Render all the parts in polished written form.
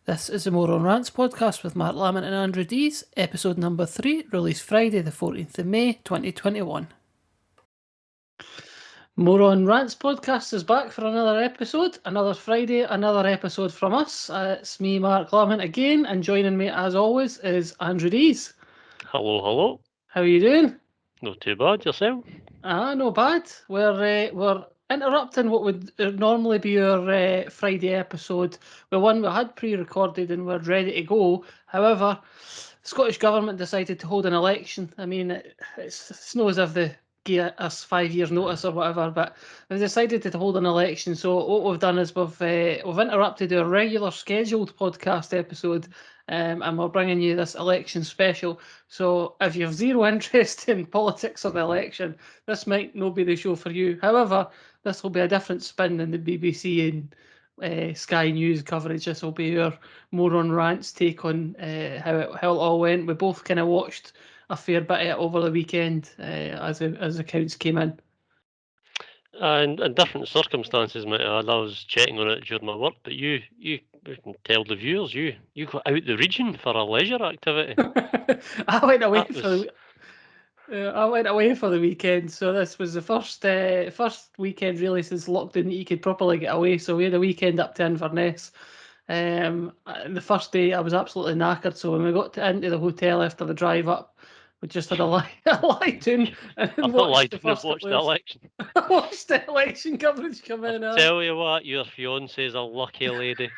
This is the Moron Rants podcast with Mark Lamont and Andrew Dees, episode number 3, released Friday the 14th of May 2021. Moron Rants podcast is back for another episode, another Friday, another episode from us. It's me, Mark Lamont, again, and joining me as always is Andrew Dees. Hello, hello. How are you doing? Not too bad, yourself? No bad. We're interrupting what would normally be our Friday episode with one we had pre-recorded and we're ready to go. However, the Scottish Government decided to hold an election. I mean, it's not as if they gave us 5 years' notice or whatever, but they decided to hold an election. So what we've done is we've interrupted our regular scheduled podcast episode, and we're bringing you this election special. So if you have zero interest in politics or the election, this might not be the show for you. However, this will be a different spin than the BBC and Sky News coverage. This will be our Moron Rants take on how it all went. We both kind of watched a fair bit of it over the weekend as the counts came in. And in different circumstances, mate. I was checking on it during my work, but you can tell the viewers you got out the region for a leisure activity. I went away for the weekend, so this was the first weekend really since lockdown that you could properly get away. So we had a weekend up to Inverness. The first day I was absolutely knackered, so when we got into the hotel after the drive up, we just had a lie down and watched the election. I watched the election coverage come in. Tell you what, your fiance's a lucky lady.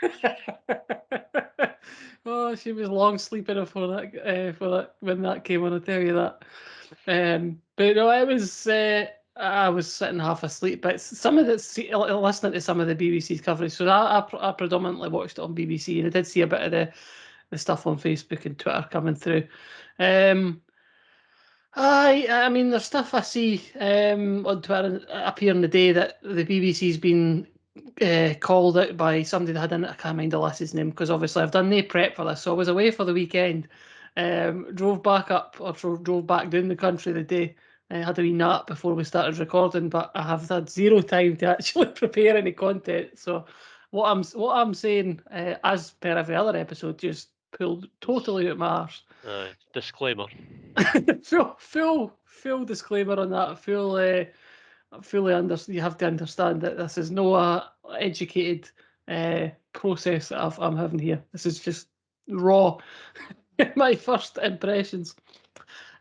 Oh, she was long sleeping for that when that came on. I tell you that. But no, it was. I was sitting half asleep, but listening to some of the BBC's coverage. So I predominantly watched it on BBC, and I did see a bit of the stuff on Facebook and Twitter coming through. I mean, there's stuff I see on Twitter up here in the day that the BBC's been called out by somebody that I can't mind the lass's name, because obviously I've done no prep for this, so I was away for the weekend, drove back down the country the day. I had a wee nap before we started recording, but I have had zero time to actually prepare any content. So what I'm saying, as per every other episode, just pulled totally out my arse. Disclaimer. full disclaimer on that. You have to understand that this is no educated process that I'm having here. This is just raw, my first impressions.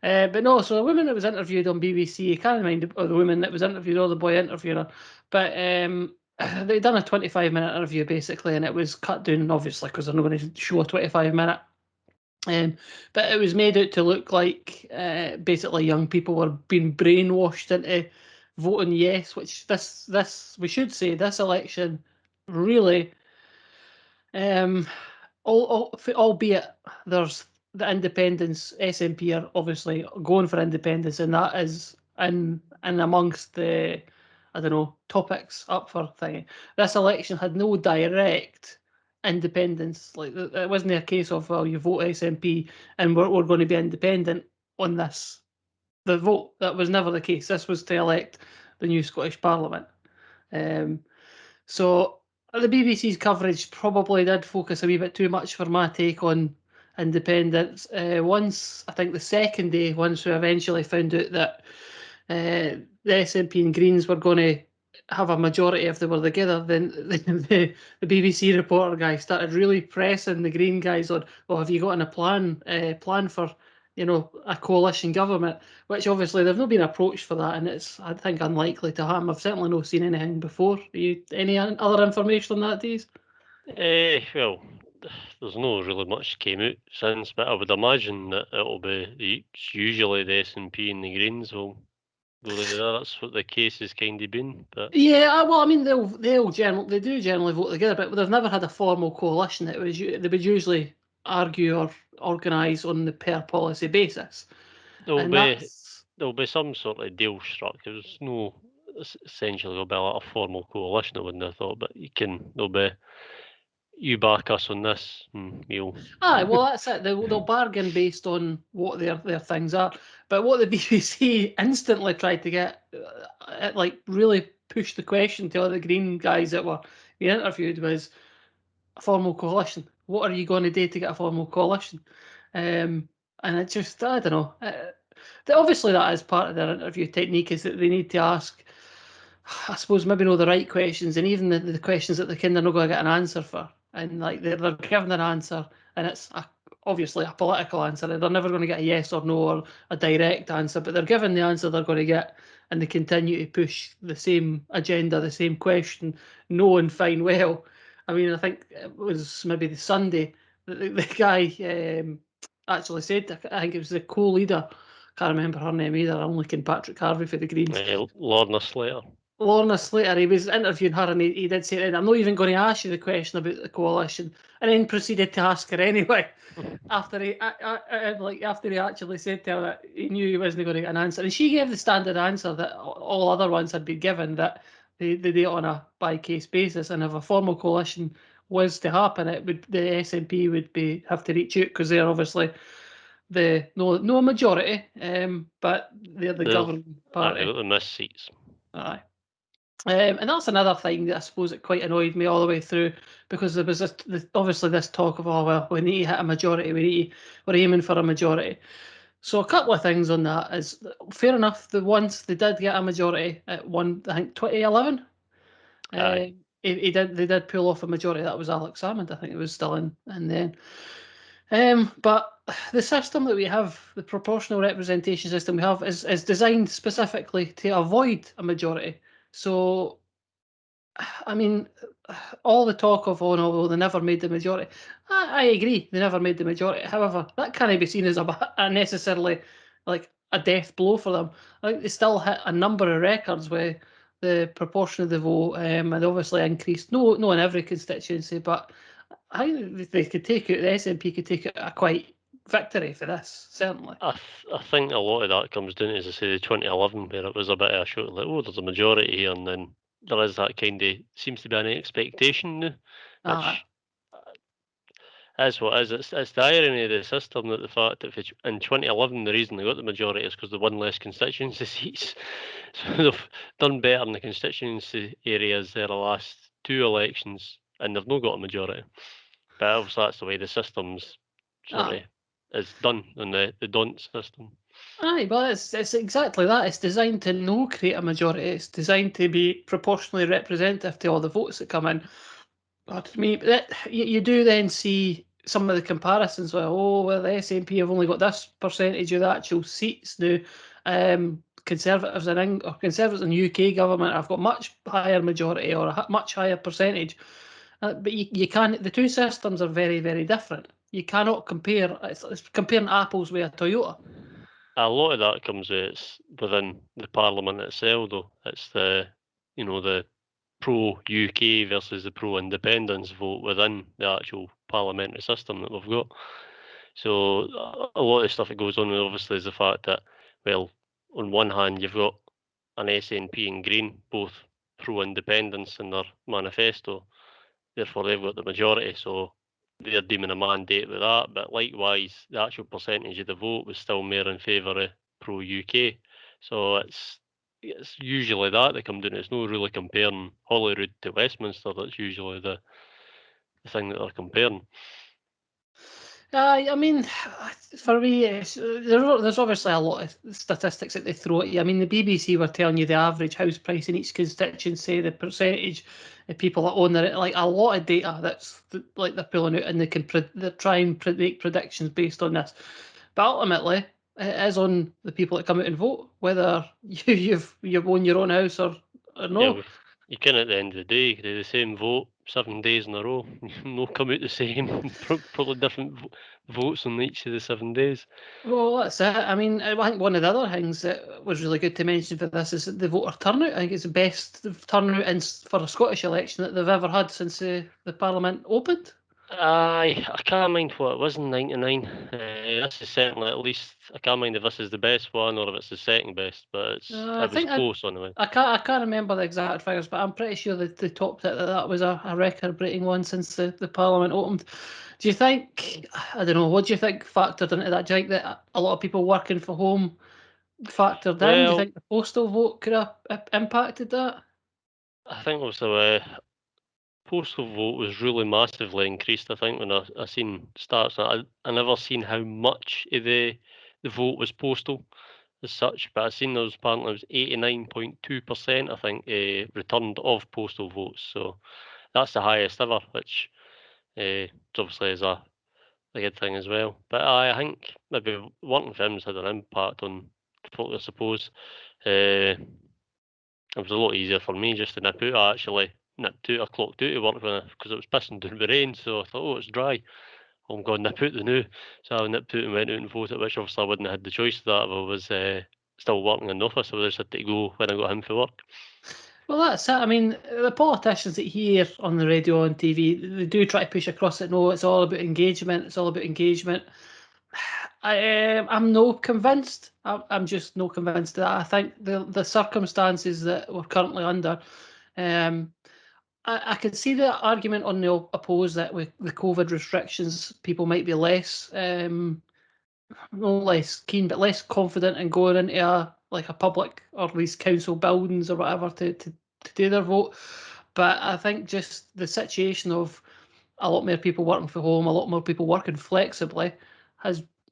But no, so the woman that was interviewed on BBC, I can't mind the woman that was interviewed or the boy interviewing her, but they'd done a 25-minute interview basically, and it was cut down obviously because they're not going to show a 25-minute. But it was made out to look like basically young people were being brainwashed into voting yes, which this we should say this election really, albeit there's the independents, SNP are obviously going for independence, and that is in amongst the, I don't know, topics up for thingy. This election had no direct independence. Like, it wasn't a case of, well, you vote SNP and we're going to be independent on this. The vote, that was never the case. This was to elect the new Scottish Parliament. So the BBC's coverage probably did focus a wee bit too much for my take on independence. Once, I think the second day, once we eventually found out that the SNP and Greens were going to have a majority if they were together, then the BBC reporter guy started really pressing the Green guys on, well, have you got a plan for, a coalition government, which obviously they've not been approached for that, and it's, I think, unlikely to happen. I've certainly not seen anything before. Any other information on that, Dees? Well, there's no really much came out since, but I would imagine that it'll be usually the SNP and the Greens will go together. That's what the case has kind of been. But yeah, well, I mean, they do generally vote together, but they've never had a formal coalition. They would usually argue or organise on the per policy basis. There'll be some sort of deal struck. There's no essentially there'll be a formal coalition. I wouldn't have thought, but there'll be, you back us on this, and we'll. Aye, well, that's it. They'll bargain based on what their things are. But what the BBC instantly tried to get, really pushed the question to all the Green guys that were being interviewed was, a formal coalition. What are you going to do to get a formal coalition? And it just, I don't know. Obviously, that is part of their interview technique, is that they need to ask, I suppose, maybe know the right questions, and even the questions that the kind of not going to get an answer for. And like they're given an answer, and it's obviously a political answer. They're never going to get a yes or no or a direct answer, but they're given the answer they're going to get, and they continue to push the same agenda, the same question, knowing fine well. I mean, I think it was maybe the Sunday the guy actually said, I think it was the co-leader, can't remember her name either, I'm looking Patrick Harvey for the Greens. Lorna Slater. Lorna Slater, he was interviewing her, and he did say, I'm not even going to ask you the question about the coalition, and then proceeded to ask her anyway. After he actually said to her that he knew he wasn't going to get an answer, and she gave the standard answer that all other ones had been given, that they do it on a by case basis, and if a formal coalition was to happen, it would the SNP would have to reach out, because they're obviously no majority, but they're the governing party. They've got the miss seats. Aye. And that's another thing that I suppose it quite annoyed me all the way through, because there was obviously this talk of, oh well, we need to hit a majority, we're aiming for a majority. So a couple of things on that is, fair enough, the once they did get a majority at I think 2011, Aye. they did pull off a majority. That was Alex Salmond, I think it was still in then. But the system that we have, the proportional representation system we have, is designed specifically to avoid a majority. So, I mean, all the talk of, oh no, well, they never made the majority. I agree, they never made the majority. However, that can't be seen as a necessarily like a death blow for them. I think they still hit a number of records where the proportion of the vote and obviously increased. No, in every constituency, but I think they could take it. The SNP could take it a quite victory for this, certainly. I think a lot of that comes down to, as I say, the 2011, where it was a bit of a show, like, oh, there's a majority here, and then there is that kind of, seems to be an expectation now, which is what is. It's the irony of the system, that the fact that in 2011 the reason they got the majority is because they won less constituency seats. So they've done better in the constituency areas there the last two elections, and they've not got a majority. But obviously that's the way the system's sort of is done in the DONT system. Aye, but it's exactly that. It's designed to no create a majority. It's designed to be proportionally representative to all the votes that come in. But to me, you do then see some of the comparisons. Well, the SNP have only got this percentage of the actual seats now. Conservatives in UK government have got much higher majority or a much higher percentage. But you can't. The two systems are very, very different. You cannot compare. It's comparing apples with a Toyota. A lot of that comes within the Parliament itself, though. It's the pro-UK versus the pro-independence vote within the actual parliamentary system that we've got. So a lot of stuff that goes on, obviously, is the fact that, well, on one hand, you've got an SNP and Green, both pro-independence in their manifesto. Therefore, they've got the majority, so they're deeming a mandate with that. But likewise, the actual percentage of the vote was still more in favour of pro-UK. So it's usually that they come down. It's not really comparing Holyrood to Westminster. That's usually the thing that they're comparing. I mean, for me, there's obviously a lot of statistics that they throw at you. I mean, the BBC were telling you the average house price in each constituency, the percentage of people that own it, like a lot of data that's like they're pulling out, and they try and make predictions based on this. But ultimately, it is on the people that come out and vote whether you own your own house or no. Yeah, you can, at the end of the day, do the same vote 7 days in a row. No come out the same. Probably different votes on each of the 7 days. Well, that's it. I mean, I think one of the other things that was really good to mention for this is the voter turnout. I think it's the best turnout for a Scottish election that they've ever had since the Parliament opened. Aye, I can't mind what it was in '99. This is certainly, at least, I can't mind if this is the best one or if it's the second best, but it was close anyway. I can't remember the exact figures, but I'm pretty sure that they topped it. That was a record-breaking one since the Parliament opened. Do you think? I don't know. What do you think factored into that? Do you think that a lot of people working from home factored in? Do you think the postal vote could have impacted that? I think also postal vote was really massively increased. I think when I seen stats, I never seen how much of the vote was postal as such, but I seen there was apparently it was 89.2%. I think returned of postal votes. So that's the highest ever, which obviously is a good thing as well. But I think maybe working for him's had an impact on folk, I suppose. It was a lot easier for me just to nip out. I actually nipped out. I clocked out to work because it was pissing down with rain. So I thought, oh, it's dry. Oh, I'm going to nip out the new. So I nipped out and went out and voted, which obviously I wouldn't have had the choice of that if I was still working in the office. I would have just had to go when I got home for work. Well, that's it. I mean, the politicians that you hear on the radio and TV, they do try to push across it. No, it's all about engagement. It's all about engagement. I'm no convinced. I'm just no convinced that. I think the circumstances that we're currently under, I could see the argument on the oppose that with the COVID restrictions, people might be less, no less keen, but less confident in going into a public or these council buildings or whatever to do their vote. But I think just the situation of a lot more people working from home, a lot more people working flexibly,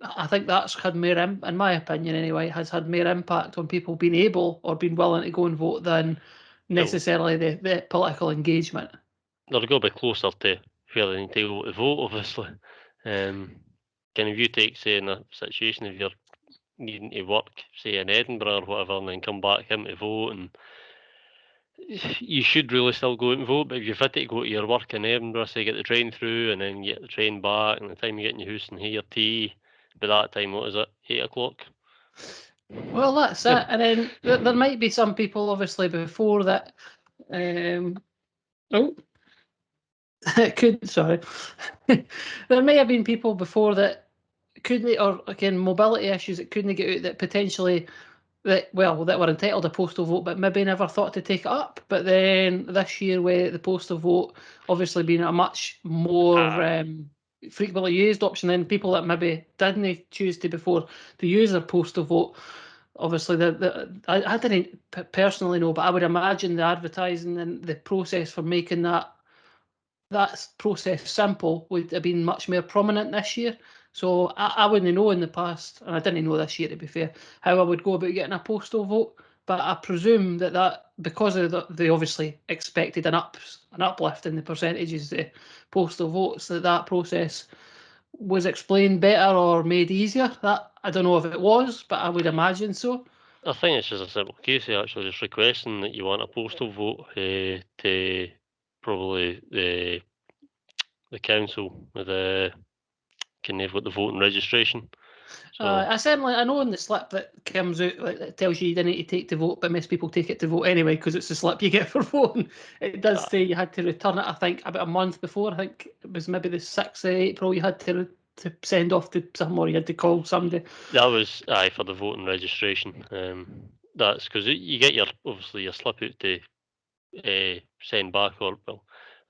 I think that's had more, in my opinion anyway, has had more impact on people being able or being willing to go and vote than necessarily the political engagement. They're going to be closer to where they need to go to vote, obviously. Can you take, say, in a situation if you're needing to work, say, in Edinburgh or whatever, and then come back in to vote, and you should really still go out and vote, but if you've had to go to your work in Edinburgh, say, get the train through, and then get the train back, and the time you get in your house and have your tea, by that time, what is it, 8 o'clock? Well, that's it. And then there might be some people, obviously, before that. Oh, it could. Sorry, there may have been people before that couldn't, or again, mobility issues that couldn't get out that potentially that were entitled to postal vote, but maybe never thought to take it up. But then this year, with the postal vote obviously being a much more frequently used option, then people that maybe didn't choose to before to use their postal vote. Obviously, I didn't personally know, but I would imagine the advertising and the process for making that process simple would have been much more prominent this year. So I wouldn't know in the past, and I didn't know this year to be fair, how I would go about getting a postal vote. But I presume that because of they obviously expected an uplift in the percentages of postal votes, that process was explained better or made easier. That I don't know if it was, but I would imagine so. I think it's just a simple case of actually just requesting that you want a postal vote to probably the council with can they've got the voting registration. So I know in the slip that comes out, like, it tells you don't need to take to vote, but most people take it to vote anyway because it's the slip you get for voting. It does say you had to return it, I think, about a month before. I think it was maybe the 6th of April you had to send off to somewhere, you had to call somebody. that was for the voting registration. That's because you get obviously your slip out to send back, or well,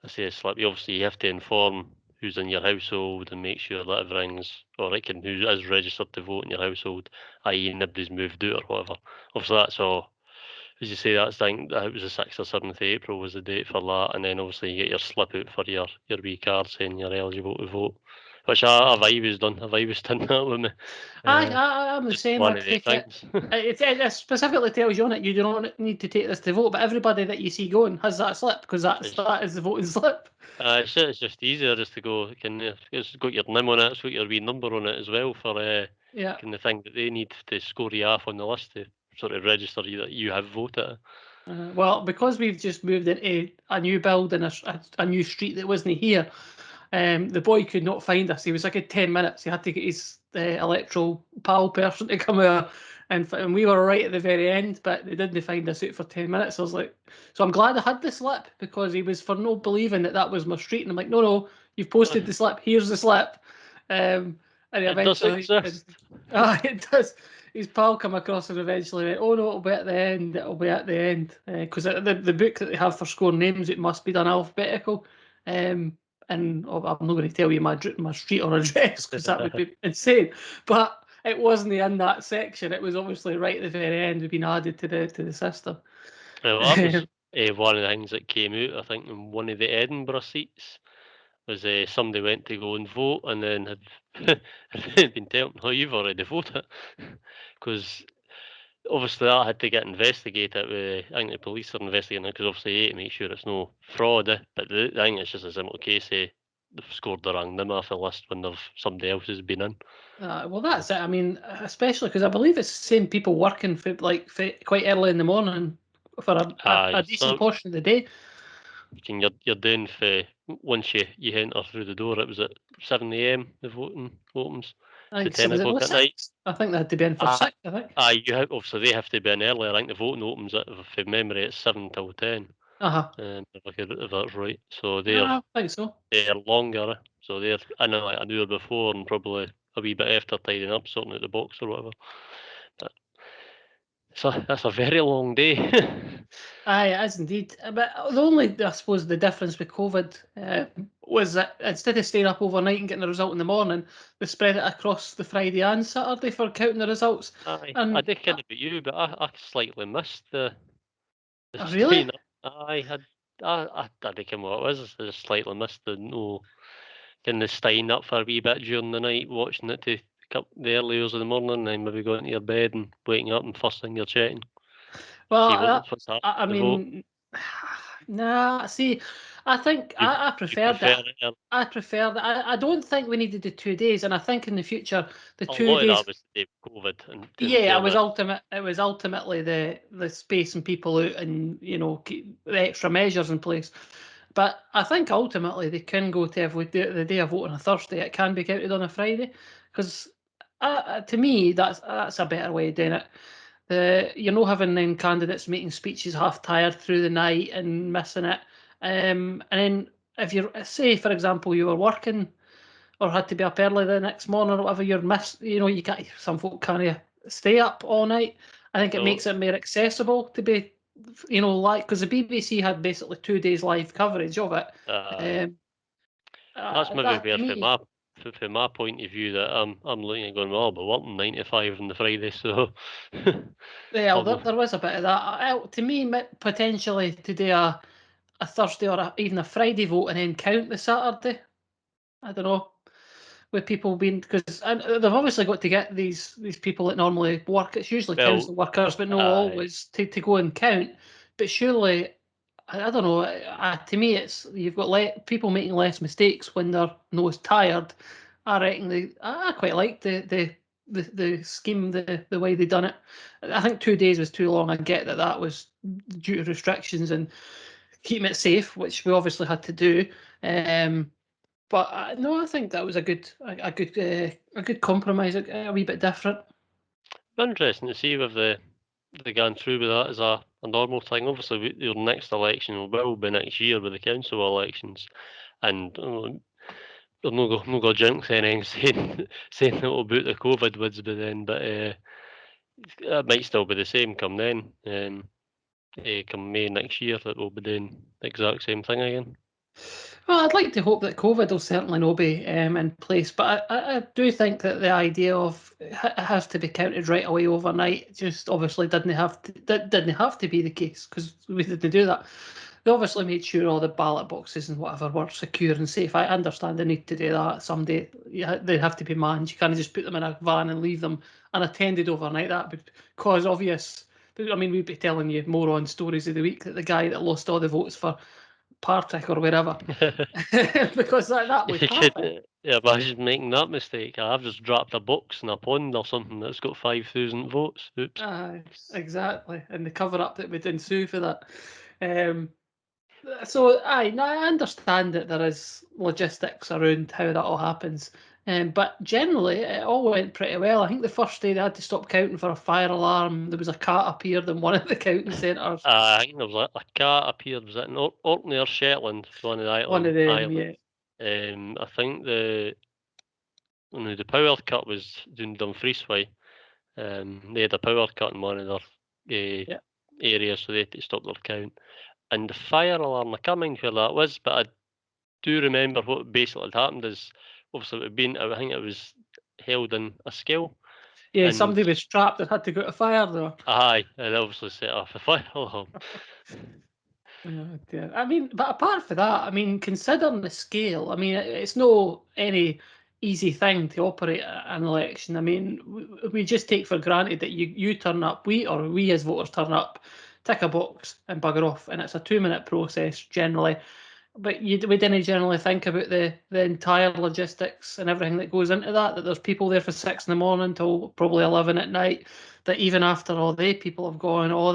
I say a slip. Obviously, you have to inform who's in your household and make sure that everything's or it can who is registered to vote in your household, i.e., nobody's moved out or whatever. Obviously, that's all. As you say, that's thing. It was the 6th or 7th of April was the date for that, and then obviously you get your slip out for your wee card saying you're eligible to vote. Which I've always done. I've always done that with me. I'm the same. One I of the take it. things. It specifically tells you on it you do not need to take this to vote, but everybody that you see going has that slip because that is the voting slip. It's just easier just to go. It's got your name on it. It's got your wee number on it as well for Yeah. the thing that they need to score you off on the list to sort of register you that you have voted. Well, because we've just moved into a new building, a new street that wasn't here, the boy could not find us. He was like a 10 minutes. He had to get his electoral pal person to come out, and we were right at the very end, but they didn't find us out for 10 minutes. I was like, so I'm glad I had the slip because he was for no believing that was my street. And I'm like, no, you've posted the slip. Here's the slip. And It does eventually, exist. it does. His pal come across and eventually went, oh no, it'll be at the end. It'll be at the end because the book that they have for scoring names, it must be done alphabetical. And I'm not going to tell you my street or address because that would be insane. But it wasn't in that section. It was obviously right at the very end. We've been added to the system. Well, one of the things that came out, I think, in one of the Edinburgh seats was somebody went to go and vote and then had been told, no, you've already voted. Because obviously that had to get investigated. I think the police are investigating it because obviously to make sure it's no fraud. But I think it's just a simple case of they've scored the wrong name off the list when somebody else has been in. Well, that's it. I mean, especially because I believe it's the same people working for quite early in the morning for a decent So portion of the day. you're doing for once you enter through the door. It was at 7 a.m. the voting opens I to think so. 10 Was it o'clock was at night. 6? I think they had to be in for Ah, 6. I think. you have, obviously they have to be in earlier. I think the voting opens at, from memory, at 7 till 10. Uh-huh. If that's right. So I think so. they're longer. So they're in like an hour before and probably a wee bit after tidying up, sorting out the box or whatever. But so that's a very long day. Aye, it is indeed. But the only, I suppose, the difference with COVID was that instead of staying up overnight and getting the result in the morning, they spread it across the Friday and Saturday for counting the results. Aye, I And did kind of about you, but I slightly missed the really, staying up. I reckon what it was. I just slightly missed the no kind of staying up for a wee bit during the night, watching it to the early hours of the morning, and then maybe going to your bed and waking up and first thing you're checking, well, see what's happening I to vote. mean, nah. See, I think You I you preferred prefer that. it? I prefer that. I don't think we needed the 2 days, and I think in the future the A two lot of that days. was to do with COVID, and to be Yeah, fair, that it was ultimately the spacing people out and keep the extra measures in place. But I think ultimately they can go to every the day of vote on a Thursday. It can be counted on a Friday because to me that's a better way of doing it. You're not having then candidates making speeches half tired through the night and missing it. And then if you're say for example you were working or had to be up early the next morning or whatever, you're missed. You can't. Some folk can't stay up all night. I think it so makes it more accessible to be, like because the BBC had basically 2 days live coverage of it. aye. Um, That's maybe that to where, me, from my point of view, that I'm looking at going, well, I'll be working 9 to 5 on the Friday, so yeah, I'll be there was a bit of that. To me, potentially to do a Thursday or even a Friday vote and then count the Saturday. I don't know. With people being because they've obviously got to get these people that normally work. It's usually well, council workers, but no aye. always to go and count. But surely, I don't know. To me, it's you've got people making less mistakes when they're no as tired. I reckon I quite like the scheme, the way they done it. I think 2 days was too long. I get that was due to restrictions and keeping it safe, which we obviously had to do. But no, I think that was a good compromise, a wee bit different. Interesting to see if they gone through with that as a normal thing. Obviously, your next election will be next year with the council elections, and they're no go jinx anything saying it'll boot the COVID wids by then, but it might still be the same come then. Come May next year, that we'll be doing the exact same thing again. Well, I'd like to hope that COVID will certainly not be in place, but I do think that the idea of it has to be counted right away overnight just obviously didn't have to be the case because we didn't do that. They obviously made sure all the ballot boxes and whatever were secure and safe. I understand the need to do that. Someday they have to be manned. You can't just put them in a van and leave them unattended overnight. That would cause obvious. I mean, we'd be telling you moron stories of the week that the guy that lost all the votes for Partick or wherever, because that would You could happen. imagine making that mistake. I've just dropped a box in a pond or something that's got 5,000 votes. Oops. Exactly, and the cover up that would ensue for that. Um, so, no, I understand that there is logistics around how that all happens, but generally it all went pretty well. I think the first day they had to stop counting for a fire alarm. There was a cat appeared in one of the counting centres. I think there was a cat appeared. Was it in Orkney or Shetland? One of the One of them, yeah. islands. I think the power cut was doing Dumfries way. They had a power cut in one of their Yeah. areas, so they had to stop their count. And the fire alarm, I can't remember where that was, but I do remember what basically had happened is obviously it had been, I think it was held in a scale, Yeah, and somebody was trapped and had to go to fire there. aye, and obviously set off the fire alarm. Oh dear. I mean, but apart from that, I mean, considering the scale, I mean, it's no any easy thing to operate an election. I mean, we just take for granted that you turn up, we as voters turn up, tick a box and bugger off, and it's a 2 minute process generally. But we didn't generally think about the entire logistics and everything that goes into that. That there's people there for 6 in the morning till probably 11 at night. That even after all the people have gone, all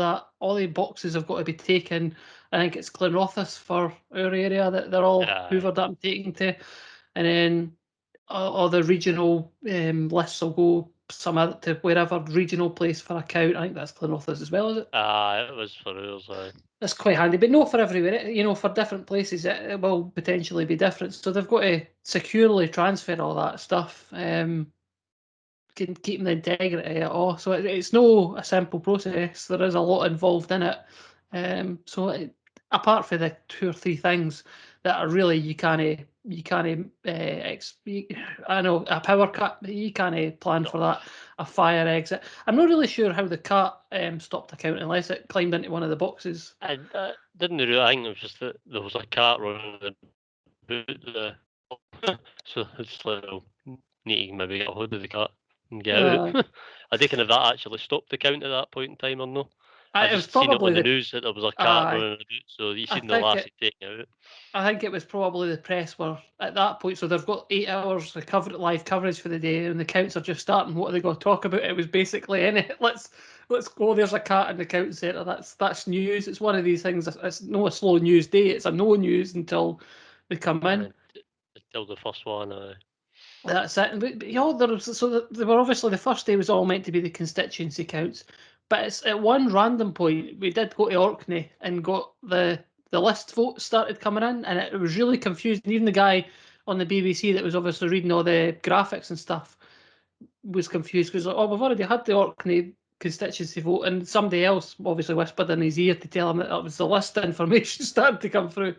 the boxes have got to be taken. I think it's Glenrothes for our area that they're all Aye. hoovered up and taken to, and then all the regional lists will go some other to wherever regional place for a count. I think that's Glenrothes as well, is it? Aye, it was for ours, aye. That's quite handy, but not for everywhere. You know, for different places, it will potentially be different. So they've got to securely transfer all that stuff, keeping the integrity of it all. So it's no a simple process. There is a lot involved in it. Apart from the 2 or 3 things that are really you can't I know a power cut, you can't plan for No. that. A fire exit. I'm not really sure how the cat stopped a count unless it climbed into one of the boxes. I didn't really think it was just that there was a cat running about the so it's like, well, need to maybe get a hold of the cat and get Uh, out. I don't know if that actually stopped the count at that point in time or no. I it was just seen it probably on the the. news that there was a cat Uh, running about, so you I seen the think lassie it. taking it out. I think it was probably the press were at that point, so they've got 8 hours of live coverage for the day, and the counts are just starting. What are they going to talk about? It was basically in it. Let's go. There's a cat in the count centre. That's news. It's one of these things. It's no a slow news day. It's a no news until they come in. And until the first one, That's it. But you know, they were obviously the first day was all meant to be the constituency counts, but it's at one random point we did go to Orkney and got the list votes started coming in, and it was really confusing. Even the guy on the BBC that was obviously reading all the graphics and stuff was confused because like, oh, we've already had the Orkney constituency vote, and somebody else obviously whispered in his ear to tell him that it was the list information starting to come through.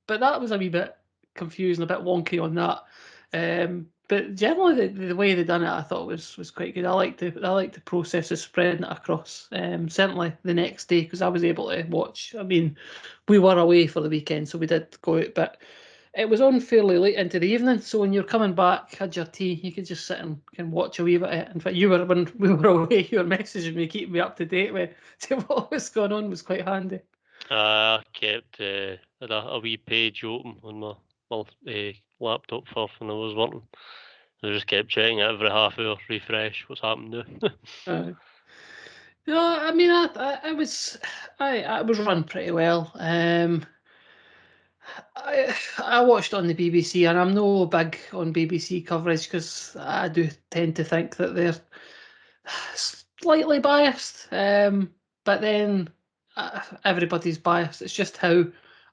But that was a wee bit confusing, a bit wonky on that. But generally, the way they done it, I thought was quite good. I like the process of spreading it across. Certainly the next day because I was able to watch. I mean, we were away for the weekend, so we did go out, but it was on fairly late into the evening. So when you're coming back, had your tea, you could just sit and can watch a wee bit of it. In fact, you were when we were away, you were messaging me, keeping me up to date with what was going on. Was quite handy. I kept had a wee page open on my laptop for when I was working. I just kept checking it every half hour, refresh what's happened now. Uh, No, I mean, I was run pretty well. I watched on the BBC, and I'm no big on BBC coverage because I do tend to think that they're slightly biased. But then everybody's biased. It's just how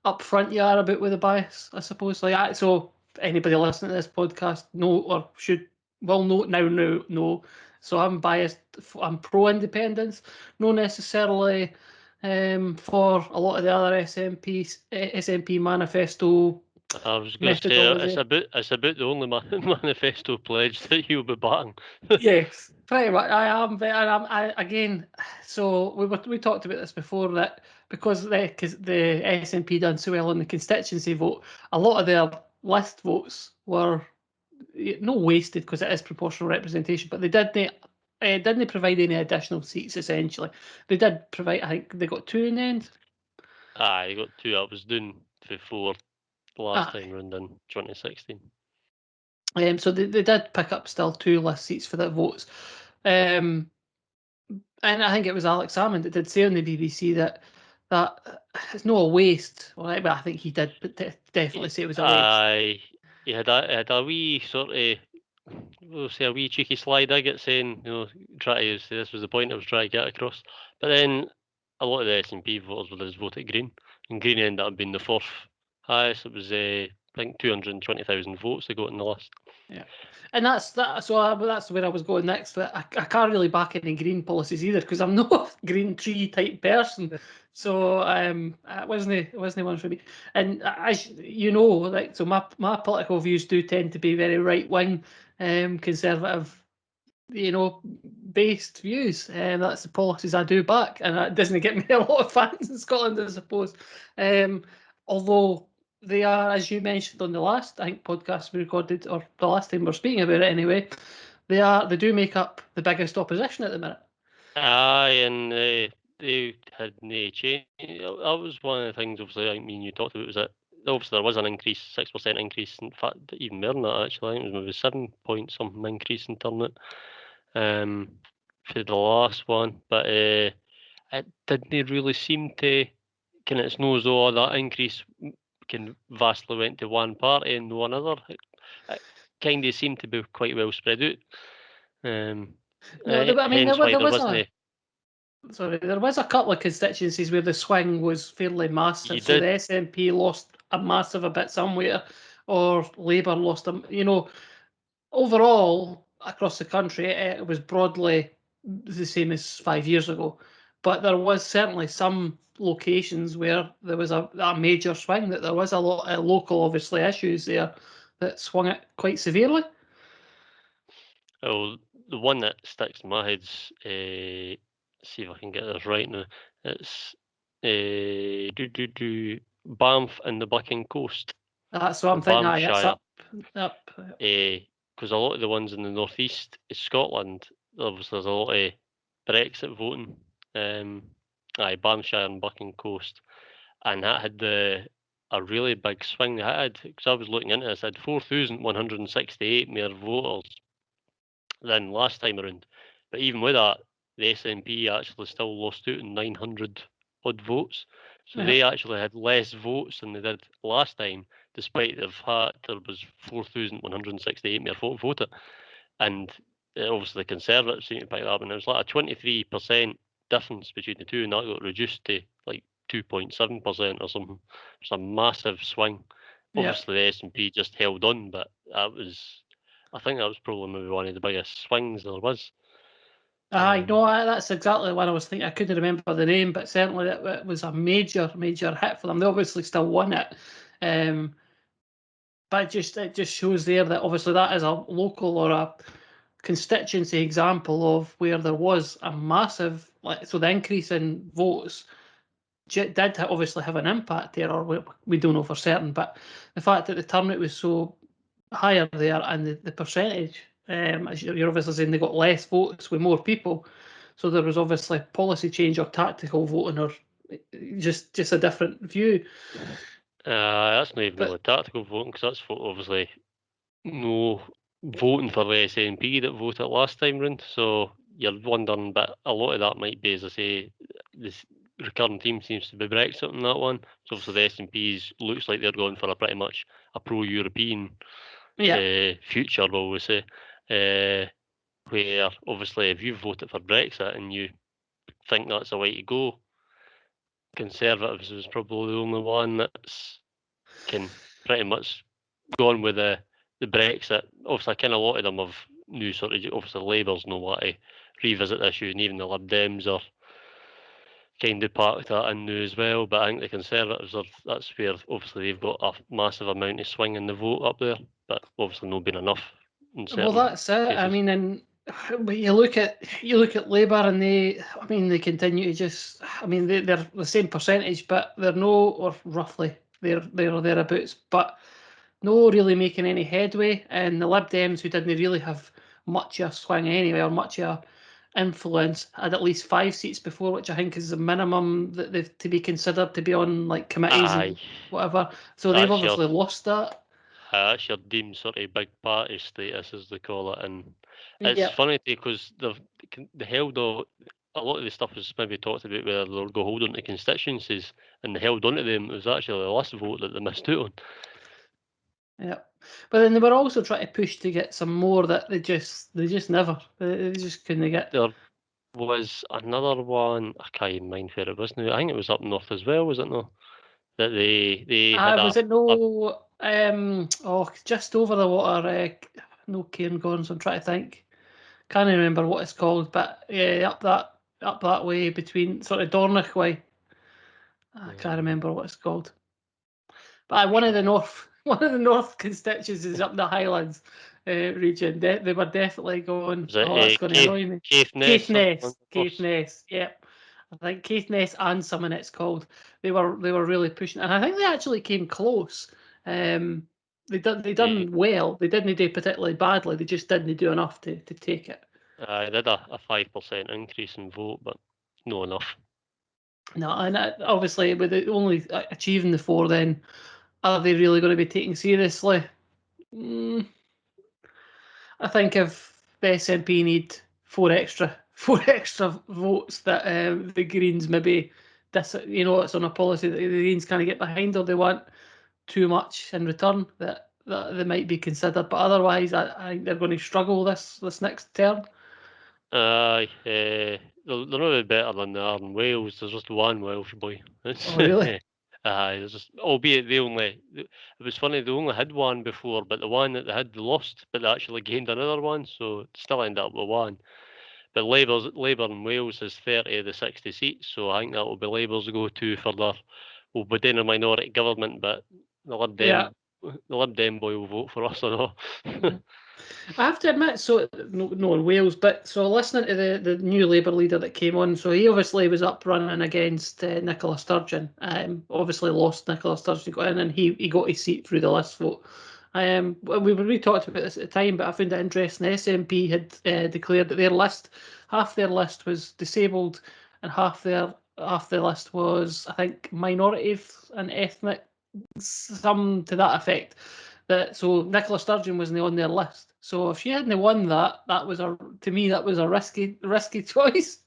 upfront you are about with the bias, I suppose. So anybody listening to this podcast know or should will know now know. So I'm biased. I'm pro independence, not necessarily for a lot of the other SNP manifesto I was going to say methodology. it's about the only manifesto pledge that you'll be backing. Yes, pretty much. I am, and I again. So we talked about this before that because the SNP done so well on the constituency vote, a lot of their list votes were no wasted because it is proportional representation, but they didn't provide any additional seats. Essentially, they did provide. I think they got 2 in the end. Aye, you got two. I was doing before the last Ah, time round in 2016. so they did pick up still 2 list seats for their votes. Um, and I think it was Alex Salmond that did say on the BBC that it's no a waste. Well, I think he did definitely say it was a waste. Aye, he had a wee sort of, we'll say a wee cheeky slide I get saying, try to say this was the point I was trying to get across. But then a lot of the SNP voters would have just voted Green, and Green ended up being the fourth highest. It was I think 220,000 votes they got in the list. Yeah, and that's that. So that's where I was going next. But I can't really back any green policies either because I'm not a green tree type person. So it wasn't one for me. And as you know, like so my political views do tend to be very right wing, conservative based views, and that's the policies I do back, and that doesn't get me a lot of fans in Scotland, I suppose. Although they are, as you mentioned on the last, I think, podcast we recorded, or the last time we're speaking about it anyway, they do make up the biggest opposition at the minute. Aye, and they had no change. That was one of the things, obviously, I mean, you talked about, was that obviously there was an increase, 6% increase, in fact, even more than that, actually. I think it was maybe 7 point something increase in turnout for the last one. But it didn't really seem to, it's no as though that increase vastly went to one party and no another. It kind of seemed to be quite well spread out. No, I mean, hence why there there was wasn't. there was a couple of constituencies where the swing was fairly massive. You So the did. SNP lost a massive a bit somewhere, or Labour lost them. Overall across the country, it was broadly the same as 5 years ago. But there was certainly some locations where there was a major swing, that there was a lot of local, obviously, issues there that swung it quite severely. Oh, the one that sticks in my head's, see if I can get this right now. It's Banff and the Bucking Coast. That's what So I'm thinking. Aye, it's Banffshire. up. Because a lot of the ones in the northeast is Scotland. Obviously, there's a lot of Brexit voting. Banffshire and Bucking Coast, and that had a really big swing. That had, because I was looking into this, had 4,168 more voters than last time around. But even with that, the SNP actually still lost out in 900 odd votes. So they actually had less votes than they did last time, despite the fact there was 4,168 more voted. And obviously the Conservatives seem to pick that up, and it was like a 23% difference between the two, and that got reduced to like 2.7% or something. It's a massive swing. Obviously the SNP just held on, but I think that was probably maybe one of the biggest swings there was. Aye, no, that's exactly what I was thinking. I couldn't remember the name, but certainly it was a major hit for them. They obviously still won it, but it just shows there that obviously that is a local or a constituency example of where there was a massive, so the increase in votes did obviously have an impact there, or we don't know for certain, but the fact that the turnout was so higher there, and the percentage, as you're obviously saying, they got less votes with more people, so there was obviously policy change or tactical voting, or just a different view. That's not even really tactical voting, because that's obviously no voting for the SNP that voted last time round. So you're wondering, but a lot of that might be, as I say, this recurring theme seems to be Brexit on that one. So obviously the SNPs looks like they're going for a pretty much a pro-European future, will we say. Where obviously if you voted for Brexit and you think that's the way to go, Conservatives is probably the only one that's can pretty much gone with the Brexit. Obviously, kind of a lot of them have new sort of, obviously Labour's no want to revisit the issue, and even the Lib Dems are kind of parked that in now as well. But I think the Conservatives that's where obviously they've got a massive amount of swing in the vote up there, but obviously not been enough in certain Well, that's it. cases. I mean, and but you look at Labour, and they continue to just. I mean, they're the same percentage, but they're no, or roughly they're thereabouts, but no really making any headway. And the Lib Dems, who didn't really have much of a swing anyway, or much of influence, had at least 5 seats before, which I think is the minimum that they've to be considered to be on like committees and whatever. So they've obviously lost that. That's your deemed sort of big party status, as they call it, and it's funny because they held on. A lot of the stuff was maybe talked about where they'll go hold on to constituencies, and they held on to them. It was actually the last vote that they missed out on. Yeah, but then they were also trying to push to get some more that they just never, they just couldn't get. There was another one, I can't even mind where it was now. I think it was up north as well, was it not? That they had was it no? Just over the water. No, Cairngorms. I'm trying to think. Can't remember what it's called, but yeah, up that way between sort of Dornoch way. I can't remember what it's called. But one of the north constituencies up the Highlands. region. They were definitely going, Was it oh, that's going to annoy me. Caithness? Caithness, yep. I think Caithness and It's called. They were really pushing, and I think they actually came close. They done well. They didn't do particularly badly. They just didn't do enough to take it. I did a 5% increase in vote, but no enough. No, and obviously with it only achieving the 4, then are they really going to be taken seriously? I think if the SNP need four extra votes, that the Greens maybe it's on a policy that the Greens kind of get behind, or they want too much in return, that they might be considered. But otherwise, I think they're going to struggle this next term. Aye, they're not better than they are in Wales. There's just one Welsh boy. Oh, really? Aye, there's just, albeit it was funny, they only had one before, but the one that they had they lost, but they actually gained another one, so it still ended up with one. But Labour in Wales has 30 of the 60 seats, so I think that will be Labour's go-to for we'll be doing a minority government, but the Lib Dem boy will vote for us or not. I have to admit, so no in Wales, but so listening to the new Labour leader that came on, so he obviously was up running against Nicola Sturgeon. Obviously lost. Nicola Sturgeon got in, and he got his seat through the list vote. We talked about this at the time, but I found it interesting. The SNP had declared that half their list was disabled, and half the list was, I think, minorities and ethnic, some to that effect. So Nicola Sturgeon wasn't on their list. So if she hadn't won that was to me that was a risky choice.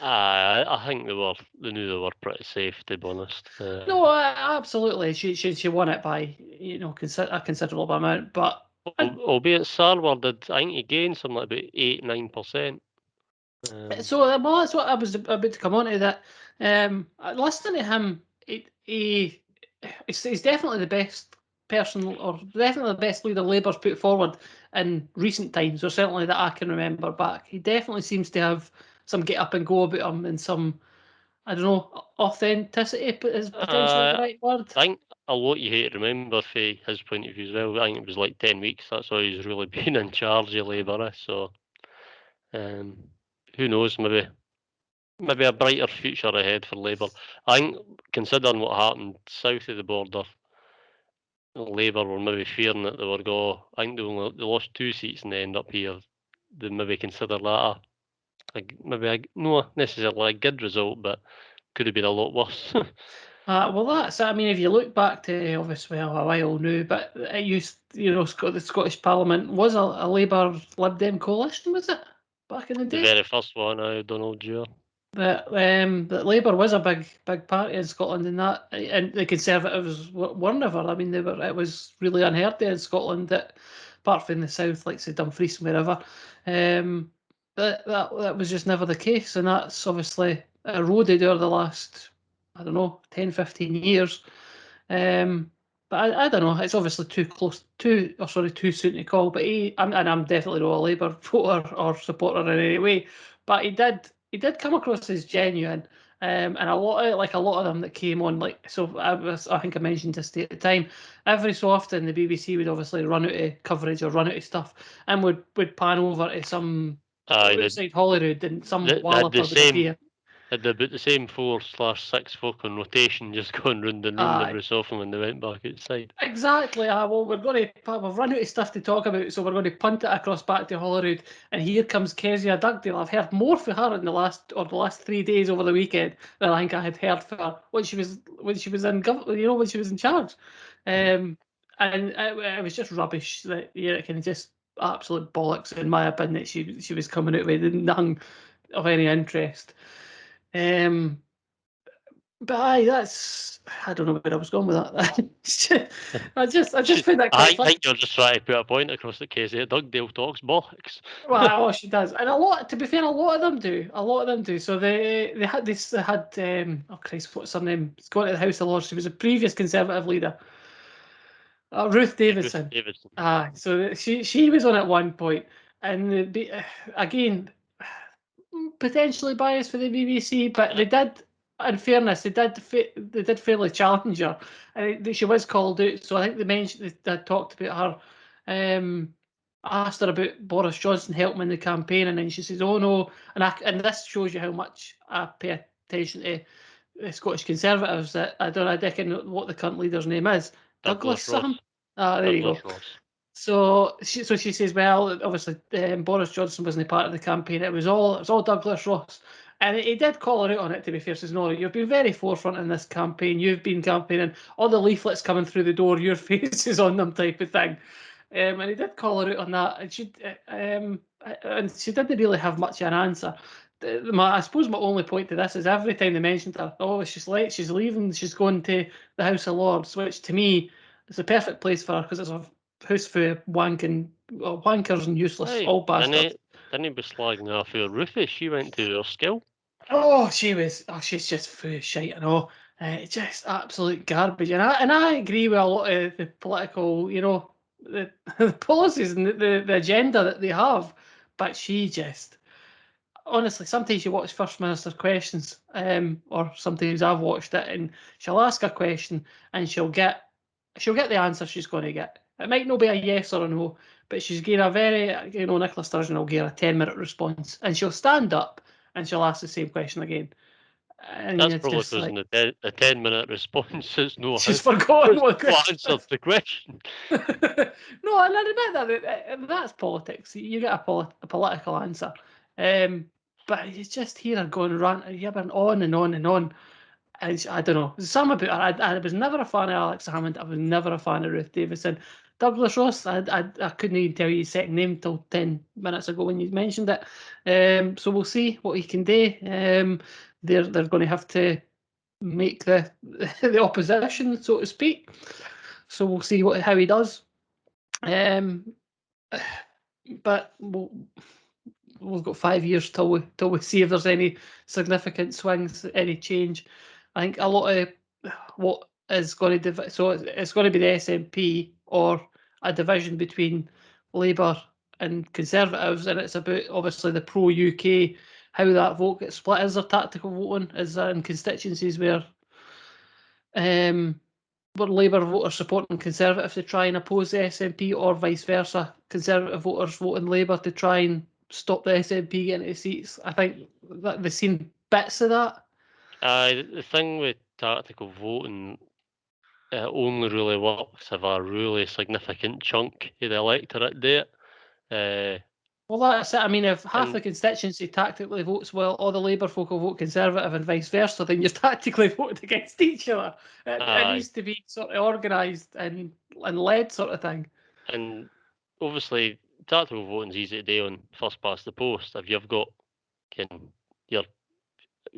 I think they knew they were pretty safe, to be honest. No, absolutely. She won it by a considerable amount, but albeit Sarwar did, I think he gained something like about 8-9%. So well, that's what I was about to come on to. That listening to him, he's definitely the best person, or definitely the best leader Labour's put forward in recent times, or certainly that I can remember back. He definitely seems to have some get up and go about him, and some, I don't know, authenticity is potentially the right word. I think a lot you hate to remember from his point of view as well. I think it was like 10 weeks. That's all he's really been in charge of Labour. So who knows? Maybe a brighter future ahead for Labour. I think, considering what happened south of the border, Labour were maybe fearing that they were I think they lost 2 seats and they end up here. They maybe consider that not necessarily a good result, but could have been a lot worse. Well, I mean, if you look back to obviously a while now, but it used, the Scottish Parliament was a Labour Lib Dem coalition, was it back in the The day? very first one, Donald Dewar. That Labour was a big party in Scotland, and the Conservatives were never. I mean, it was really unheard of in Scotland that, apart from the south, like say Dumfries and wherever, that was just never the case, and that's obviously eroded over the last, I don't know, 10, 15 years. But I don't know. It's obviously too soon to call. But I'm definitely not a Labour voter or supporter in any way. But he did come across as genuine. And a lot of them that came on, I think I mentioned this at the time. Every so often, the BBC would obviously run out of coverage or run out of stuff, and would pan over to some outside Holyrood, and some walloper would appear. Had about the same 4/6 folk on rotation, just going round and round every so often when they went back outside. Exactly. Well, we've run out of stuff to talk about, so we're going to punt it across back to Holyrood. And here comes Kezia Dugdale. I've heard more for her in the last 3 days over the weekend than I think I had heard for her when she was when she was in charge. And it was just rubbish. That it kind of just absolute bollocks in my opinion. That she was coming out with nothing of any interest. But I don't know where I was going with that. I just find that quite funny. I think you're just trying to put a point across the case here. Dugdale talks bollocks. Well, she does, and to be fair, a lot of them do. So they had oh Christ, what's her name? It's going to the House of Lords. She was a previous Conservative leader, Ruth Davidson. So she was on at one point, and again, potentially biased for the BBC, but they did. In fairness, they did fairly challenge her, and she was called out. So I think they talked about her I asked her about Boris Johnson helping in the campaign, and then she says, "Oh no," and this shows you how much I pay attention to the Scottish Conservatives. That I don't know, Dick, what the current leader's name is. Douglas something. Ah, there you go. Douglas Ross. So she says, well, obviously Boris Johnson wasn't part of the campaign. It was all Douglas Ross, and he did call her out on it. To be fair, says, no, you've been very forefront in this campaign. You've been campaigning. All the leaflets coming through the door, your face is on them, type of thing. And he did call her out on that, and she didn't really have much of an answer. I suppose my only point to this is every time they mentioned her, oh, she's late, she's leaving, she's going to the House of Lords, which to me is the perfect place for her because it's a house full of wankers and useless Aye, old bastards. didn't he be slagging off her Rufus? She went to her skill. Oh, she's just full of shite and all. Just absolute garbage. And I agree with a lot of the political, the, the policies and the agenda that they have. But she just, honestly, sometimes you watch First Minister questions, or sometimes I've watched it, and she'll ask a question and she'll get the answer she's going to get. It might not be a yes or a no, but she's getting a very, Nicola Sturgeon will give a 10-minute response, and she'll stand up and she'll ask the same question again. And That's it's probably just because like, in the 10-minute response, it's no she's forgotten what the what question answered is. the question. No, and I admit that's politics. You get a political answer. But it's just here her going yabbering on and on and on. And I don't know. Some about her. I was never a fan of Alex Hammond. I was never a fan of Ruth Davison. Douglas Ross, I couldn't even tell you his second name till 10 minutes ago when you mentioned it. So we'll see what he can do. They're going to have to make the the opposition, so to speak. So we'll see how he does. But we've got 5 years till we see if there's any significant swings, any change. I think a lot of what is going to so it's going to be the SNP or a division between Labour and Conservatives, and it's about obviously the pro UK, how that vote gets split. Is there tactical voting? Is there in constituencies where Labour voters supporting Conservative to try and oppose the SNP, or vice versa, Conservative voters voting Labour to try and stop the SNP getting to seats? I think that they've seen bits of that. The thing with tactical voting, it only really works if a really significant chunk of the electorate do it. Well, that's it. I mean, if half And the constituency tactically votes well, all the Labour folk will vote Conservative and vice versa, then you're tactically voted against each other. It aye, needs to be sort of organised and led sort of thing. and obviously tactical voting's easy to do on first past the post. If you've got your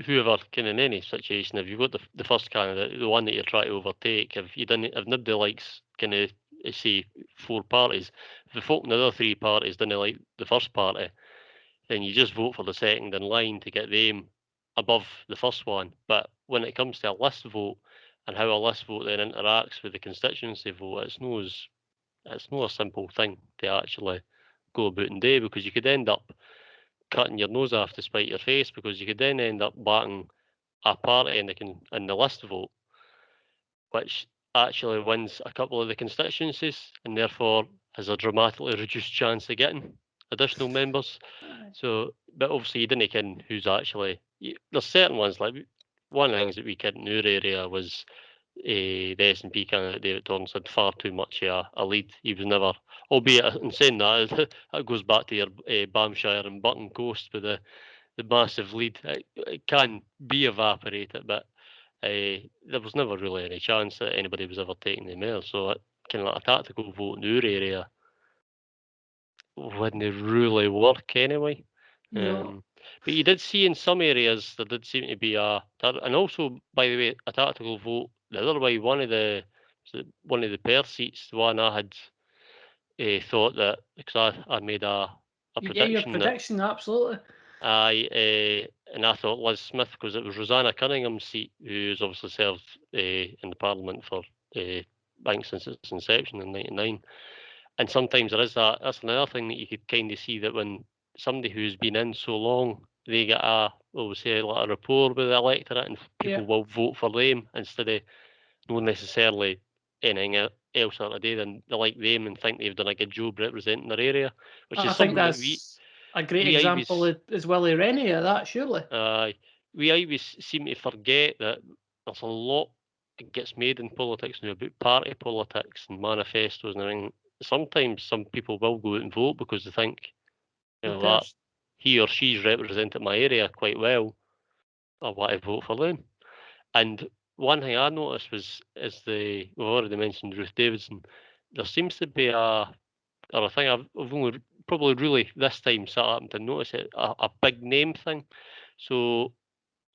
whoever in any situation, if you've got the first candidate, the one that you're trying to overtake, if nobody likes say 4 parties, if the folk in the other 3 parties didn't like the first party, then you just vote for the second in line to get them above the first one. But when it comes to a list vote and how a list vote then interacts with the constituency vote, it's no a simple thing to actually go about and do, because you could end up cutting your nose off to spite your face, because you could then end up backing a party in the list vote, which actually wins a couple of the constituencies and therefore has a dramatically reduced chance of getting additional members. So, but obviously you didn't ken who's actually. There's certain ones, like one of the things that we ken in our area was the SNP candidate David Torrance had far too much a lead. He was never, albeit in saying that, it goes back to your Bamshire and Button Coast with the massive lead. It can be evaporated, but there was never really any chance that anybody was ever taking the mayor. So, kind of like a tactical vote in our area wouldn't really work anyway. No. But you did see in some areas there did seem to be and also, by the way, a tactical vote the other way. One of the Perth seats, the one I had thought that, because I made a Yeah, your prediction that prediction, absolutely. and I thought Liz Smith, because it was Rosanna Cunningham's seat, who's obviously served in the Parliament for bank since its inception in '99. And sometimes there is that. That's another thing that you could kind of see, that when somebody who's been in so long, they get say like a rapport with the electorate, and people will vote for them instead of not necessarily anything else out today, then they like them and think they've done a good job representing their area, which I is think something that we that's a great we example always as Willie Rennie of that, surely. we always seem to forget that there's a lot that gets made in politics now about party politics and manifestos and everything. Sometimes some people will go out and vote because they think, you know, that he or she's represented my area quite well. I want to vote for them. And one thing I noticed is we've already mentioned Ruth Davidson. There seems to be or I think I've only probably really this time sat up to notice it, a big name thing. So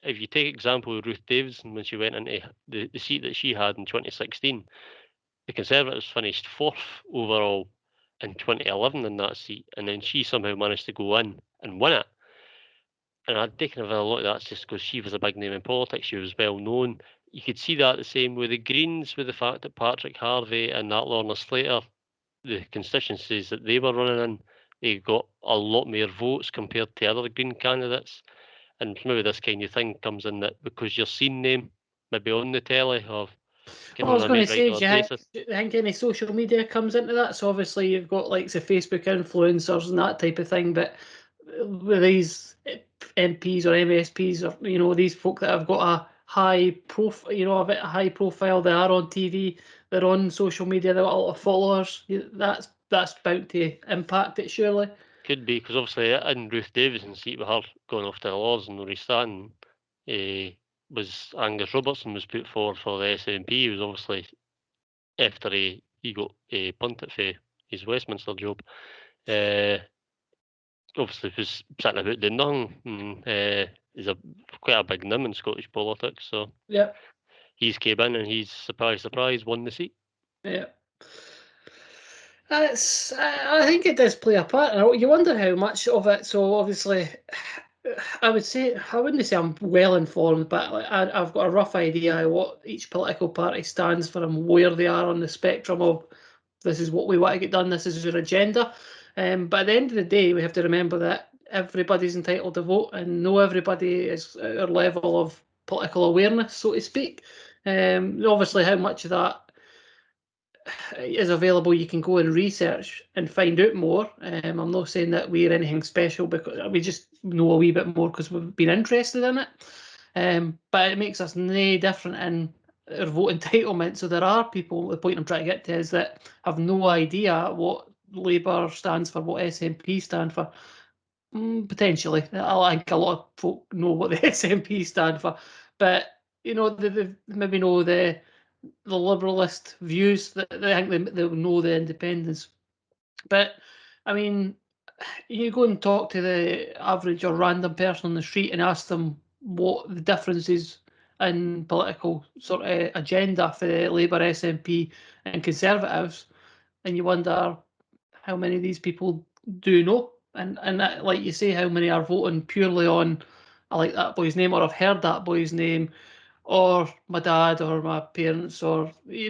if you take example of Ruth Davidson when she went into the seat that she had in 2016, the Conservatives finished 4th overall in 2011 in that seat, and then she somehow managed to go in and win it. And I'd taken a lot of that's just because she was a big name in politics, she was well known. You could see that the same with the Greens, with the fact that Patrick Harvey and that Lorna Slater, the constituencies that they were running in, they got a lot more votes compared to other Green candidates. And maybe this kind of thing comes in that because you're seeing them maybe on the telly or Well, I was on a going to say, regular do basis. you think any social media comes into that? So obviously you've got like the Facebook influencers and that type of thing, but with these MPs or MSPs or these folk that have got a high profile, a bit high profile, they are on TV, they're on social media, they've got a lot of followers. That's bound to impact it, surely. Could be because obviously in Ruth Davidson's seat with her going off to the Lords and no restarting, was Angus Robertson was put forward for the SNP. He was obviously after he got punted for his Westminster job. Obviously was sitting about doing nothing. He's quite a big name in Scottish politics, so yeah, he's came in and he's surprise won the seat. Yeah. I think it does play a part. You wonder how much of it. So obviously, I wouldn't say I'm well informed, but I've got a rough idea of what each political party stands for and where they are on the spectrum of this is what we want to get done, this is your agenda. But at the end of the day, we have to remember that everybody's entitled to vote, and no everybody is at our level of political awareness, so to speak. Obviously, how much of that is available, you can go and research and find out more. I'm not saying that we're anything special, because we just know a wee bit more because we've been interested in it. But it makes us no different in our vote entitlement. So there are people, the point I'm trying to get to is that have no idea what Labour stands for, what SNP stand for. Potentially. I think a lot of folk know what the SNP stand for, but they maybe know the liberalist views, that they think they know the independence. But I mean, you go and talk to the average or random person on the street and ask them what the difference is in political sort of agenda for the Labour, SNP and Conservatives, and you wonder how many of these people do know. And that, like you say, how many are voting purely on, I like that boy's name, or I've heard that boy's name, or my dad or my parents, or they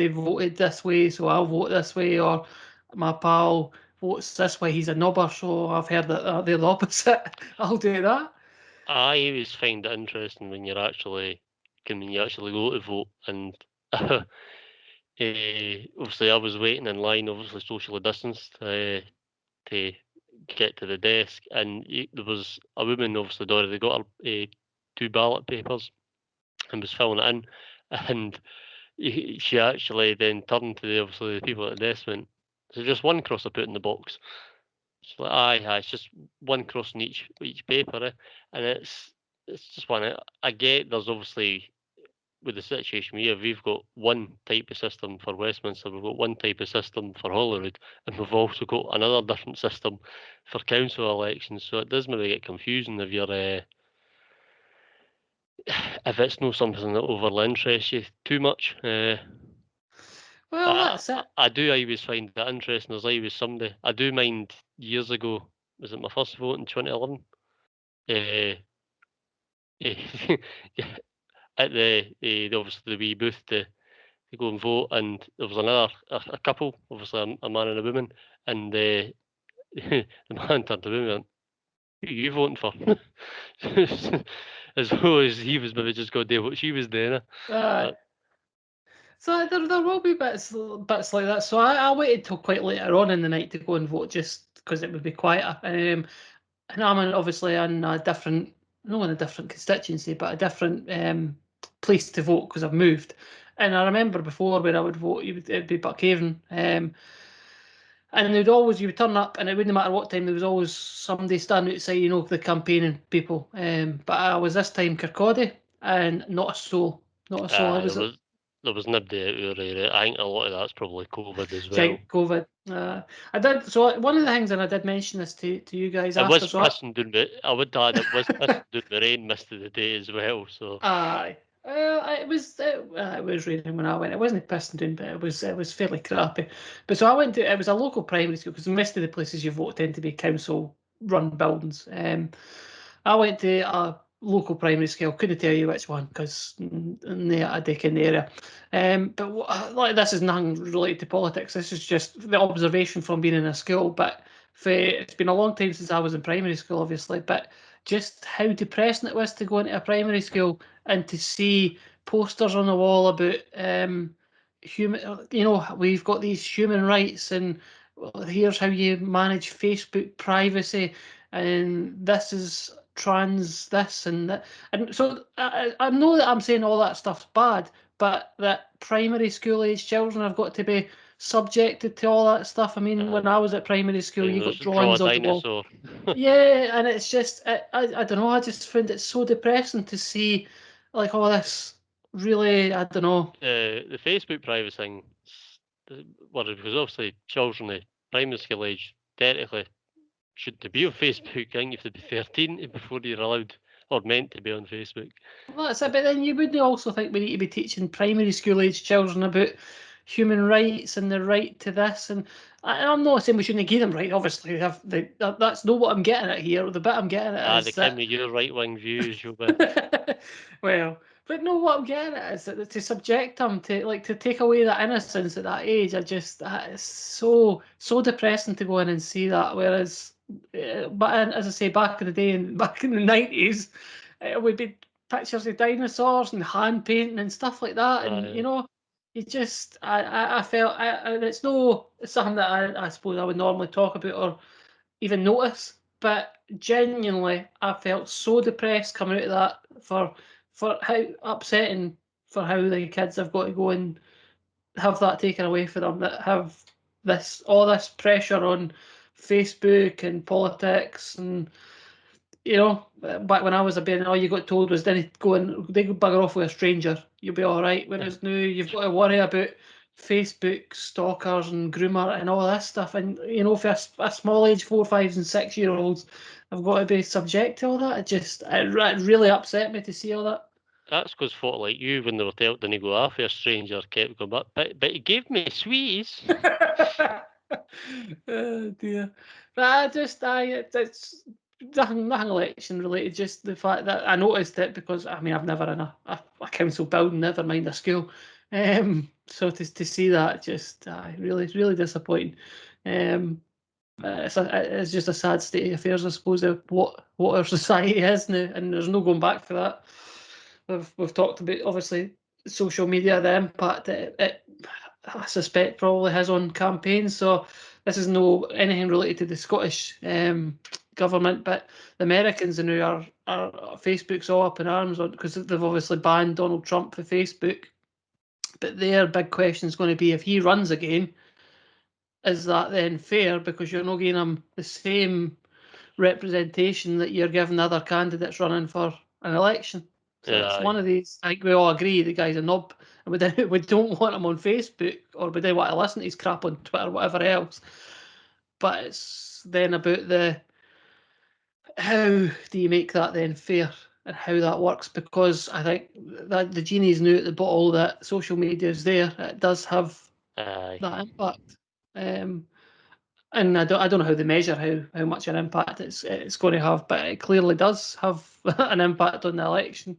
voted this way, so I'll vote this way, or my pal votes this way, he's a nubber, so I've heard that they're the opposite. I'll do that. I always find it interesting when you actually go to vote, and obviously I was waiting in line, obviously socially distanced, to get to the desk, and there was a woman obviously had already got her 2 ballot papers and was filling it in, and she actually then turned to obviously the people at the desk and went, "So just one cross I put in the box." She's like, aye, it's just one cross in each paper, and it's just one. I get there's obviously with the situation we have, we've got one type of system for Westminster, we've got one type of system for Holyrood, and we've also got another different system for council elections. So it does maybe get confusing if you're if it's not something that overly interests you too much. Well, But that's it. I do always find that interesting. There's always somebody. I do mind years ago, was it my first vote in 2011? Uh, at the obviously the wee booth to go and vote, and there was another a couple, obviously a man and a woman, and the man turned to the woman and went, "Who are you voting for?" As though as he was maybe just going to do what she was doing. Uh, But So there will be bits like that. So I waited till quite later on in the night to go and vote just because it would be quieter. And I'm obviously in a different, not in a different constituency, but a different place to vote because I've moved. And I remember before when I would vote, it'd be Buckhaven. And you would turn up, and it wouldn't matter what time, there was always somebody standing outside, the campaigning people. But I was this time Kirkcaldy, and not a soul. Not a soul. I There was was there was nobody out your area. I think a lot of that's probably COVID as well. COVID. I did. So one of the things, and I did mention this to you guys It after. was So pissing down the. I would add it was pissing down the rain most of the day as well. So aye. It was raining when I went. It wasn't pissing down, but it was fairly crappy. But so I went to, it was a local primary school because most of the places you vote tend to be council run buildings. I went to a local primary school. Couldn't tell you which one because a dick in the area. But like, this is nothing related to politics. This is just the observation from being in a school. But it's been a long time since I was in primary school, obviously. But just how depressing it was to go into a primary school and to see posters on the wall about human. We've got these human rights, and here's how you manage Facebook privacy, and this is trans this and that. And so I know that I'm saying all that stuff's bad, but that primary school age children have got to be subjected to all that stuff. I mean, when I was at primary school, you got draw a drawings on the wall. dinosaur. Yeah, and it's just I don't know. I just find it so depressing to see like all this. Really, I don't know. The Facebook privacy thing, because obviously children of primary school age technically should to be on Facebook. I think you have to be 13 before you're allowed or meant to be on Facebook. Well, that's it. But then you wouldn't also think we need to be teaching primary school age children about human rights and the right to this. And I'm not saying we shouldn't give them right. Obviously, that's not what I'm getting at here. The bit I'm getting at The is kind that. of your right wing views, you'll be. Well, but no, what I'm getting at is that to subject them to take away that innocence at that age, it's so depressing to go in and see that. Whereas, but as I say, back in the day and back in the 90s, it would be pictures of dinosaurs and hand painting and stuff like that, and you just I felt and it's something that I suppose I would normally talk about or even notice. But genuinely, I felt so depressed coming out of that for how upsetting for how the kids have got to go and have that taken away from them, that have all this pressure on Facebook and politics. And back when I was a baby, all you got told was then go bugger off with a stranger, you'll be all right. Whereas now you've got to worry about Facebook stalkers and groomer and all this stuff. And for a small age, 4, 5, and 6-year-olds, I've got to be subject to all that. It really upset me to see all that. That's because folk like you, when they were told to go after a stranger, kept going, but he gave me sweeties. Oh dear. But it's nothing election related, just the fact that I noticed it because I've never in a council building, never mind a school. So to see that just really, really disappointing. It's just a sad state of affairs, I suppose, of what our society is now, and there's no going back for that. We've talked about, obviously, social media, the impact it I suspect probably has on campaigns. So this is no anything related to the Scottish government, but the Americans now are Facebook's all up in arms on because they've obviously banned Donald Trump for Facebook. But their big question is going to be, if he runs again, is that then fair? Because you're not giving him the same representation that you're giving other candidates running for an election. So it's one of these. I think we all agree the guy's a knob, and we don't want him on Facebook, or we don't want to listen to his crap on Twitter, or whatever else. But it's then about how do you make that then fair and how that works? Because I think that the genie's new at the bottle, that social media is there. It does have that impact. And I don't know how they measure how much an impact it's going to have, but it clearly does have an impact on the election.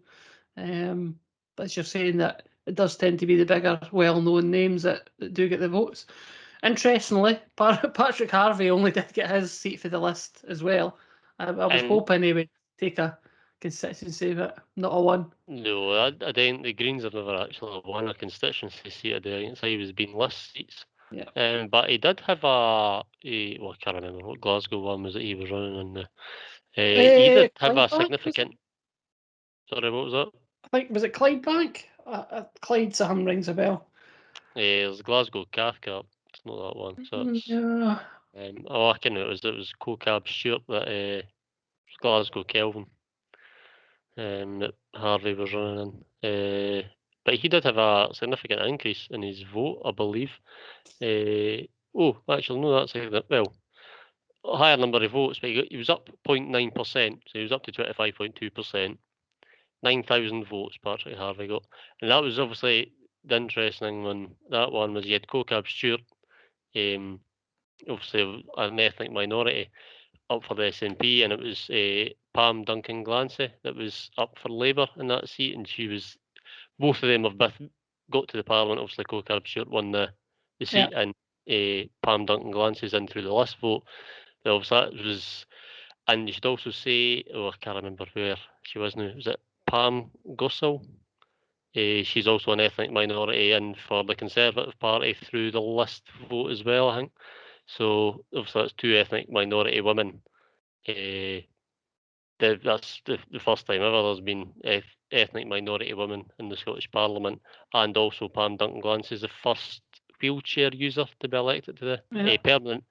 But as you're saying, that it does tend to be the bigger, well-known names that do get the votes. Interestingly, Patrick Harvey only did get his seat for the list as well. I was hoping he would take a constituency, but not a one. No, I think the Greens have never actually won a constituency seat. I think he was being list seats. Yeah. But he did have well, I can't remember what Glasgow one was that he was running on the. He did have a Clydebank, was it? significant. Sorry, what was that? I think, was it Clydebank? Clyde Sam rings a bell. There's Glasgow Cathcart. It's not that one. So it's. Yeah. I reckon it was Co-Cab Stewart that Glasgow Kelvin. That Harvey was running in. But he did have a significant increase in his vote, I believe. Actually, no, that's well, a higher number of votes, but he was up 0.9%, so he was up to 25.2%. 9,000 votes Patrick Harvey got, and that was obviously the interesting one. That one was you had Co-Cab Stewart, obviously an ethnic minority, up for the SNP, and it was Pam Duncan Glancy that was up for Labour in that seat, and she was. Both of them have both got to the Parliament. Obviously, Co-Cab Stewart won the seat, and Pam Duncan Glancy's in through the list vote. But obviously, that was, and you should also say, I can't remember where she was now. Was it Pam Gossel? She's also an ethnic minority in for the Conservative Party through the list vote as well, I think. So obviously, that's two ethnic minority women. That's the first time ever there's been ethnic minority women in the Scottish Parliament, and also Pam Duncan Glancy is the first wheelchair user to be elected to the permanent.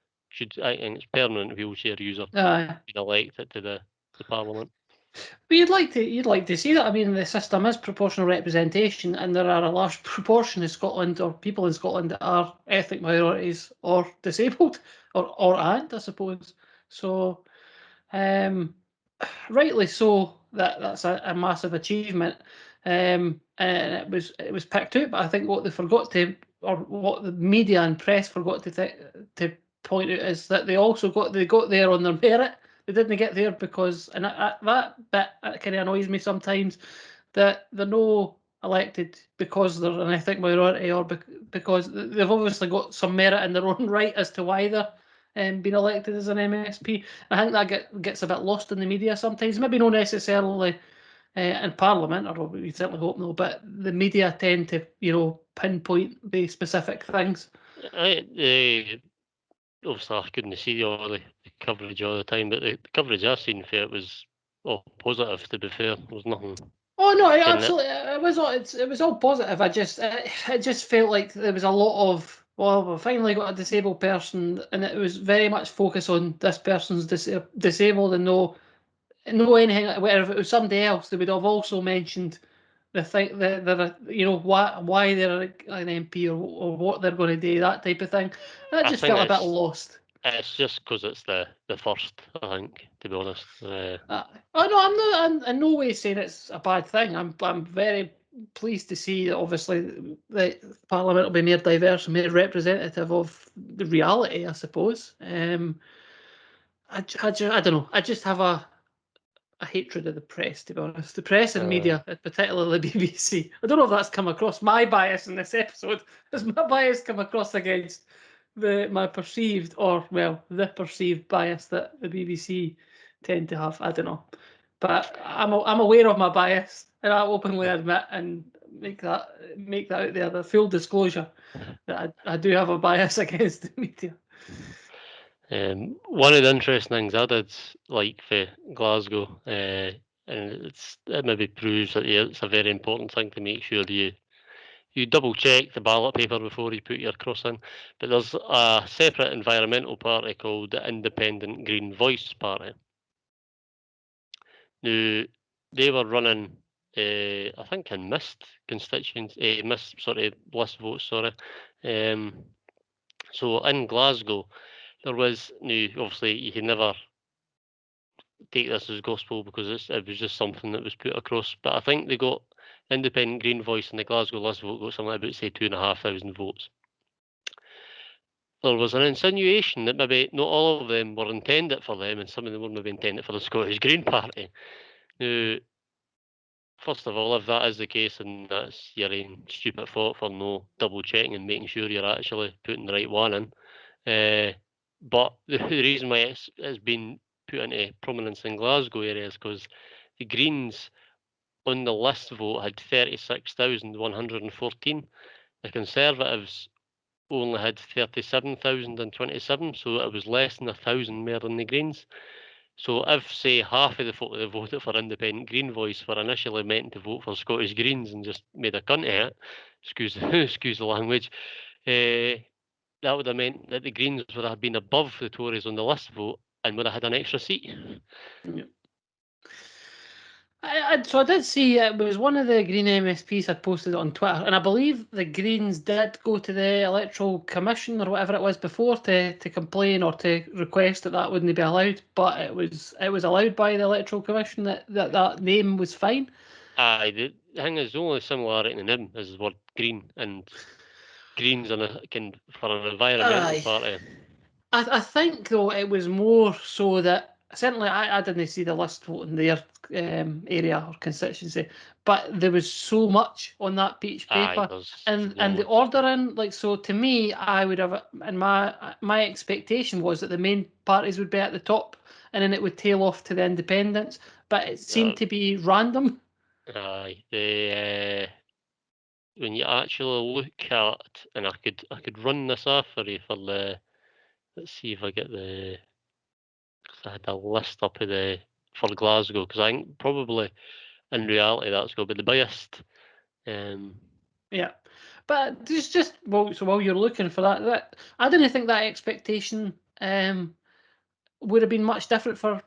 I think it's permanent wheelchair user being elected to the Parliament. But you'd like to see that. I mean, the system is proportional representation, and there are a large proportion of Scotland or people in Scotland that are ethnic minorities or disabled, or and I suppose. So, rightly so, that's a massive achievement, and it was picked out. But I think what they forgot to, or what the media and press forgot to point out, is that they got there on their merit. They didn't get there because, and that bit kind of annoys me sometimes, that they're no elected because they're an ethnic minority, or because they've obviously got some merit in their own right as to why they're being elected as an MSP. I think that gets a bit lost in the media sometimes. Maybe not necessarily in Parliament, or we certainly hope no, but the media tend to pinpoint the specific things. Obviously, I couldn't see all the coverage all the time, but the coverage I've seen for it was all positive. To be fair, there was nothing. Oh no, absolutely, it was all positive. It just felt like there was a lot of, well, we finally got a disabled person, and it was very much focused on this person's disabled, and no anything. Where if it was somebody else, they would have also mentioned the thing that why they're an MP, or what they're going to do, that type of thing. That just felt a bit lost. It's just because it's the first, I think, to be honest. Oh no, I'm not. I'm in no way saying it's a bad thing. I'm very pleased to see that obviously the Parliament will be more diverse and more representative of the reality, I suppose. I don't know. I just have a hatred of the press, to be honest. The press and media, particularly the BBC. I don't know if that's come across my bias in this episode. Has my bias come across against my perceived, or well, the perceived bias that the BBC tend to have? I don't know, but I'm aware of my bias, and I openly admit and make that out there. The full disclosure that I do have a bias against the media. One of the interesting things I did like for Glasgow, and it maybe proves that it's a very important thing to make sure you double check the ballot paper before you put your cross in. But there's a separate environmental party called the Independent Green Voice Party. Now they were running, I think, in missed constituents, missed list votes. Sorry. So in Glasgow, there was obviously you can never take this as gospel because it was just something that was put across. But I think they got Independent Green Voice and the Glasgow list vote got something about say 2,500 votes. There was an insinuation that maybe not all of them were intended for them, and some of them were maybe intended for the Scottish Green Party. Now, first of all, if that is the case, and that's your own stupid fault for no double checking and making sure you're actually putting the right one in. But the reason why it's been put into prominence in Glasgow area is because the Greens on the list vote had 36,114. The Conservatives only had 37,027, so it was less than 1,000 more than the Greens. So if, say, half of the folk that voted for Independent Green Voice were initially meant to vote for Scottish Greens and just made a cunt of it, excuse the language, that would have meant that the Greens would have been above the Tories on the list vote and would have had an extra seat. Yeah. So I did see it was one of the Green MSPs had posted it on Twitter, and I believe the Greens did go to the Electoral Commission or whatever it was before to complain or to request that wouldn't be allowed, but it was allowed by the Electoral Commission that name was fine. Aye, the thing is, the only similarity in the name is the word green, and Greens for an environmental party. I think though it was more so that certainly I didn't see the list vote in their area or constituency, but there was so much on that piece of Aye, paper, there's and the loads. ordering, like, so to me, I would have, and my expectation was that the main parties would be at the top, and then it would tail off to the independents, but it seemed to be random. Aye, when you actually look at, and I could run this off for you for the. Let's see if I get the. 'Cause I had a list up of the for Glasgow, because I think probably in reality that's going to be the biggest. Yeah, but there's just so while you're looking for that I didn't think that expectation would have been much different for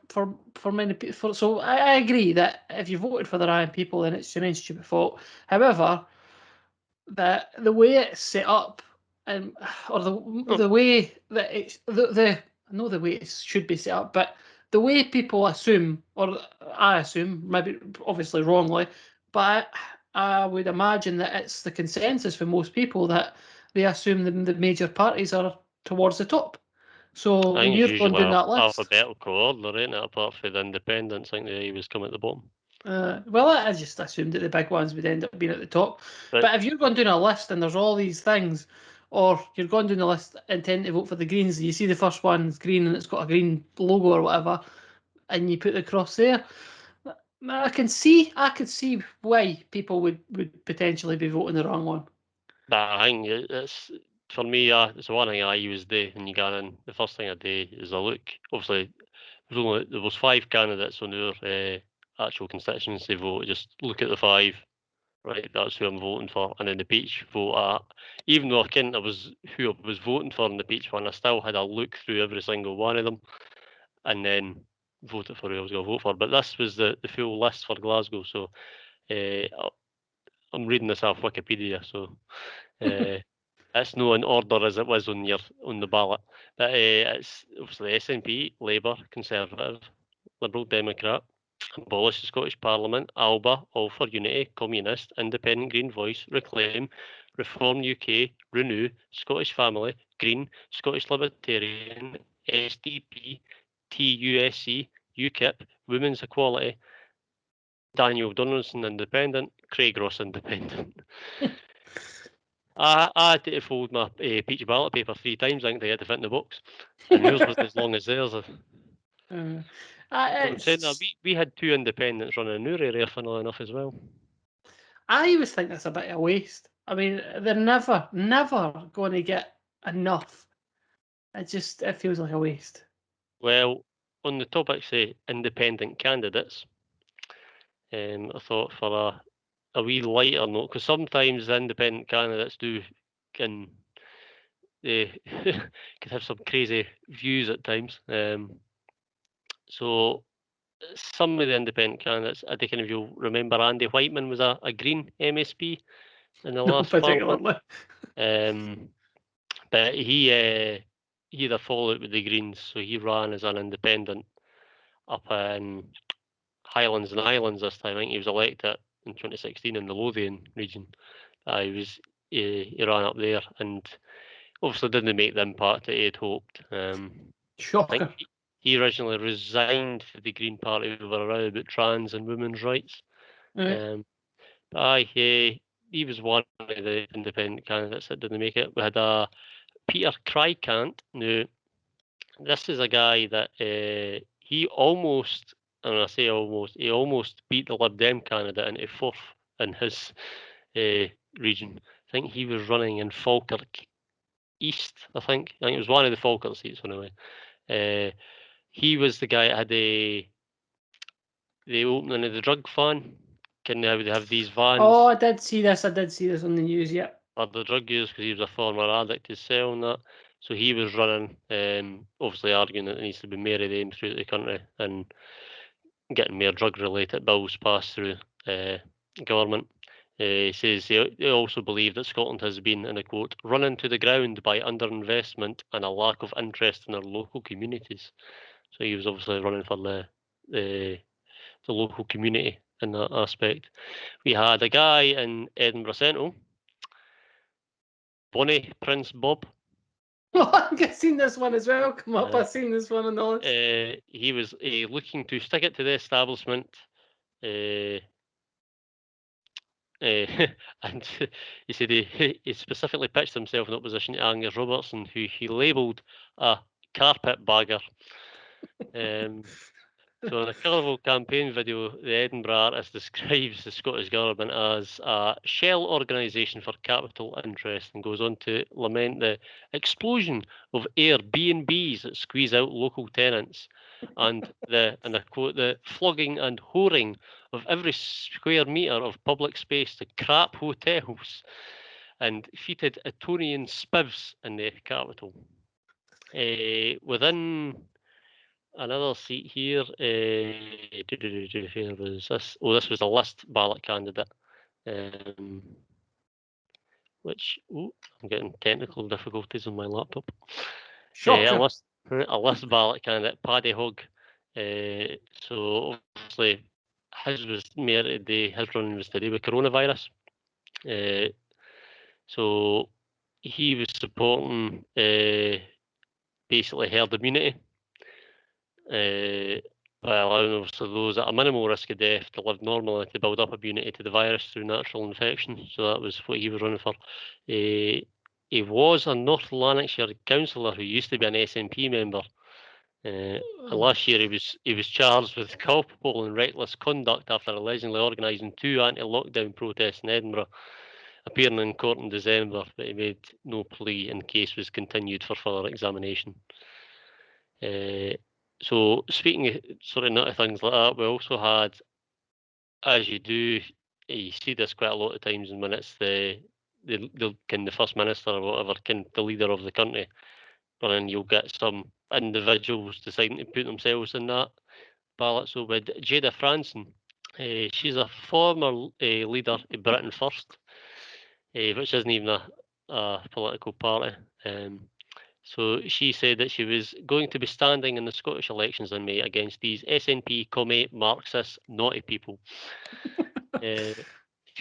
many people. So I agree that if you voted for the wrong people, then it's your own stupid fault. However, the way it's set up, or the way that it's the I know the way it should be set up, but the way people assume, or I assume, maybe obviously wrongly, but I would imagine that it's the consensus for most people that they assume the major parties are towards the top. So I when think it's you're going usually down that list, alphabetical order, ain't it? Apart from the independents, I think they always come at the bottom. well, I just assumed that the big ones would end up being at the top. But if you're going down a list and there's all these things, or you're going down the list intending to vote for the Greens, and you see the first one's green and it's got a green logo or whatever, and you put the cross there, I could see why people would potentially be voting the wrong one. But I think it's for me. It's the one thing I use when you get in. The first thing I do is I look. Obviously, there was 5 candidates on our actual constituency vote. Just look at the 5. Right, that's who I'm voting for, and then the Peach vote. Even though I was who I was voting for in the Peach one, I still had a look through every single one of them, and then voted for who I was going to vote for. But this was the full list for Glasgow, so I'm reading this off Wikipedia, so it's not in order as it was on the ballot. But it's obviously SNP, Labour, Conservative, Liberal Democrat, Abolish the Scottish Parliament, ALBA, All for Unity, Communist, Independent Green Voice, Reclaim, Reform UK, Renew, Scottish Family, Green, Scottish Libertarian, SDP, TUSC, UKIP, Women's Equality, Daniel Donaldson Independent, Craig Ross Independent. I had to fold my peach ballot paper 3 times, I think, to get to fit in the box. And yours was as long as theirs. We had 2 independents running in our area, funnily enough, as well. I always think that's a bit of a waste. I mean, they're never going to get enough. It feels like a waste. Well, on the topic, say, independent candidates, I thought for a wee lighter note, because sometimes the independent candidates they can have some crazy views at times. So some of the independent candidates, I don't know if you'll remember, Andy Whiteman was a Green MSP in the last Parliament. But he had a fallout with the Greens, so he ran as an independent up in Highlands and Islands this time. I think he was elected in 2016 in the Lothian region. He ran up there and obviously didn't make the impact that he had hoped. I Shocker. think he originally resigned for the Green Party over a row about trans and women's rights. Right. But he was one of the independent candidates that didn't make it. We had Peter Cricant. Now, this is a guy that he almost and I say almost, he almost beat the Lib Dem candidate into fourth in his region. I think he was running in Falkirk East. I think it was one of the Falkirk seats anyway. He was the guy that had the opening of the drug van. Can they have these vans? Oh, I did see this. I did see this on the news. Yeah. For the drug use, because he was a former addict himself and that. So he was running, obviously arguing that there needs to be more of them throughout the country and getting more drug-related bills passed through government. He says they also believe that Scotland has been, in a quote, run into the ground by underinvestment and a lack of interest in our local communities. So he was obviously running for the local community in that aspect. We had a guy in Edinburgh Central, Bonnie Prince Bob. I've seen this one as well come up. I've seen this one on the list. He was looking to stick it to the establishment. And he said he specifically pitched himself in opposition to Angus Robertson, who he labelled a carpet bagger. So in a colourful campaign video, the Edinburgh artist describes the Scottish Government as a shell organisation for capital interest and goes on to lament the explosion of Airbnbs that squeeze out local tenants and and I quote, the flogging and whoring of every square metre of public space to crap hotels and fetid Etonian spivs in the capital. Within another seat here, here was this. Oh, this was a list ballot candidate, which I'm getting technical difficulties on my laptop. A list ballot candidate, Paddy Hogg. So obviously his was more today. His running was today with coronavirus. So he was supporting basically herd immunity. By allowing obviously those at a minimal risk of death to live normally to build up immunity to the virus through natural infection. So that was what he was running for. He was a North Lanarkshire councillor who used to be an SNP member. And last year he was charged with culpable and reckless conduct after allegedly organising 2 anti-lockdown protests in Edinburgh, appearing in court in December, but he made no plea and case was continued for further examination. So speaking of sort of nutty things like that, we also had, as you do, you see this quite a lot of times when it's the First Minister or whatever, the leader of the country, and then you'll get some individuals deciding to put themselves in that ballot. So with Jada Fransen, she's a former leader of Britain First, which isn't even a political party. So she said that she was going to be standing in the Scottish elections in May against these SNP commie Marxist naughty people. She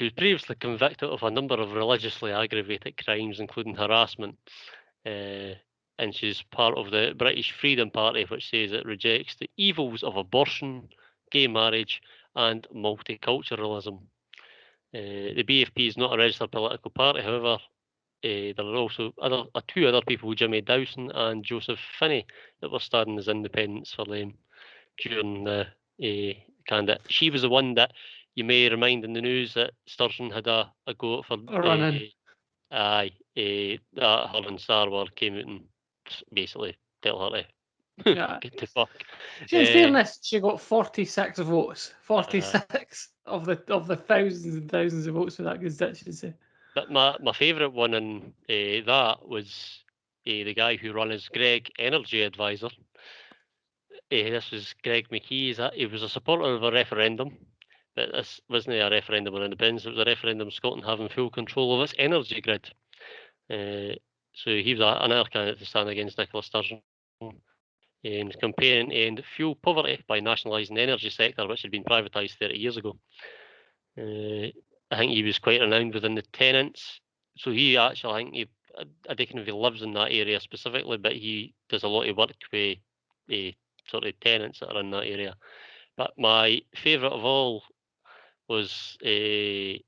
was previously convicted of a number of religiously aggravated crimes, including harassment. And she's part of the British Freedom Party, which says it rejects the evils of abortion, gay marriage, and multiculturalism. The BFP is not a registered political party, however. There are also 2 other people, Jimmy Dowson and Joseph Finney, that were standing as independents for them during the candidate. She was the one that you may remind in the news that Sturgeon had a go for. Her and Starwar came out and basically tell her to get the fuck. In fairness, she got 46 votes. 46 of the thousands and thousands of votes for that constituency. But my favourite one in that was the guy who ran as Greg Energy Advisor. This was Greg McKee. He was a supporter of a referendum, but this wasn't a referendum on independence. It was a referendum of Scotland having full control of its energy grid. So he was another candidate to stand against Nicola Sturgeon. He was campaigning to end fuel poverty by nationalising the energy sector, which had been privatised 30 years ago. I think he was quite renowned within the tenants. So he actually, I think I don't know if he lives in that area specifically, but he does a lot of work with sort of tenants that are in that area. But my favourite of all was the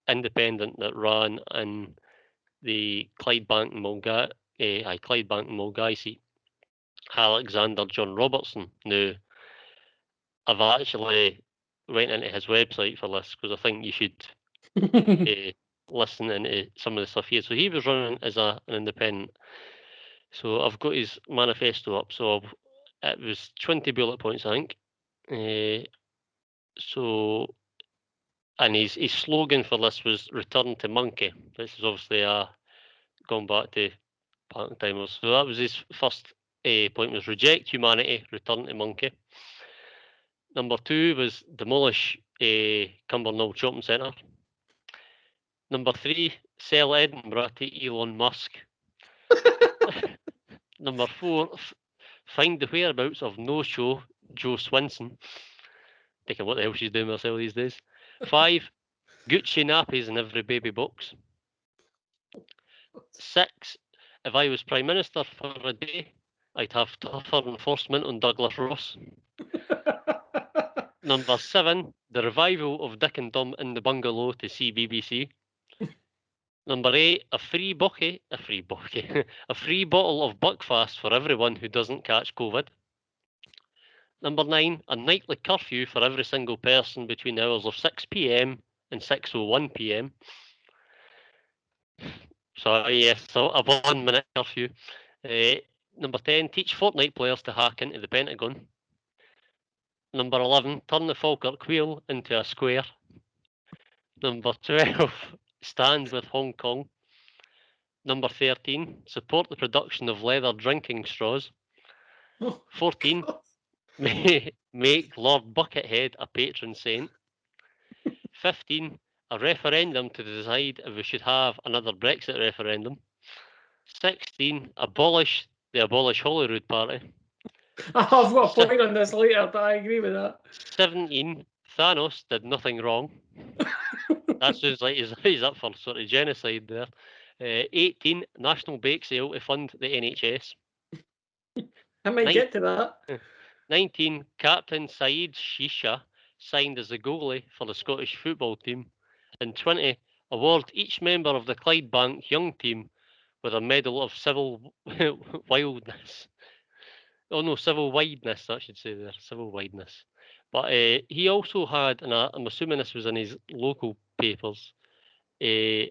independent that ran in the Clydebank and Mulgai seat, Alexander John Robertson. Now, I've actually went into his website for this because I think you should listen into some of the stuff here. So he was running as an independent. So I've got his manifesto up. So it was 20 bullet points, I think. And his slogan for this was "Return to Monkey." This is obviously gone back to punk timers. So that was his first point: was reject humanity, return to monkey. Number 2 was demolish Cumbernauld Shopping Centre. Number 3, sell Edinburgh to Elon Musk. Number 4, find the whereabouts of no-show Joe Swinson. Thinking what the hell she's doing with herself these days. 5, Gucci nappies in every baby box. 6, if I was Prime Minister for a day, I'd have tougher enforcement on Douglas Ross. Number 7, the revival of Dick and Dumb in the Bungalow to see BBC. Number 8, a free bottle of Buckfast for everyone who doesn't catch COVID. Number 9, a nightly curfew for every single person between the hours of 6 p.m. and 6:01 p.m. So yes, so a 1-minute curfew. Number 10, teach Fortnite players to hack into the Pentagon. Number 11, turn the Falkirk Wheel into a square. Number 12, stand with Hong Kong. Number 13, support the production of leather drinking straws. 14, make Lord Buckethead a patron saint. 15, a referendum to decide if we should have another Brexit referendum. 16, abolish the Abolish Holyrood Party. I've got a point on this later, but I agree with that. 17, Thanos did nothing wrong. That sounds like he's up for sort of genocide there. 18, national bake sale to fund the NHS. I might get to that. 19, Captain Saeed Shisha signed as the goalie for the Scottish football team. And 20, award each member of the Clydebank young team with a medal of civil wildness. Oh no, civil wideness, I should say there, civil wideness. But he also had, and I'm assuming this was in his local papers, had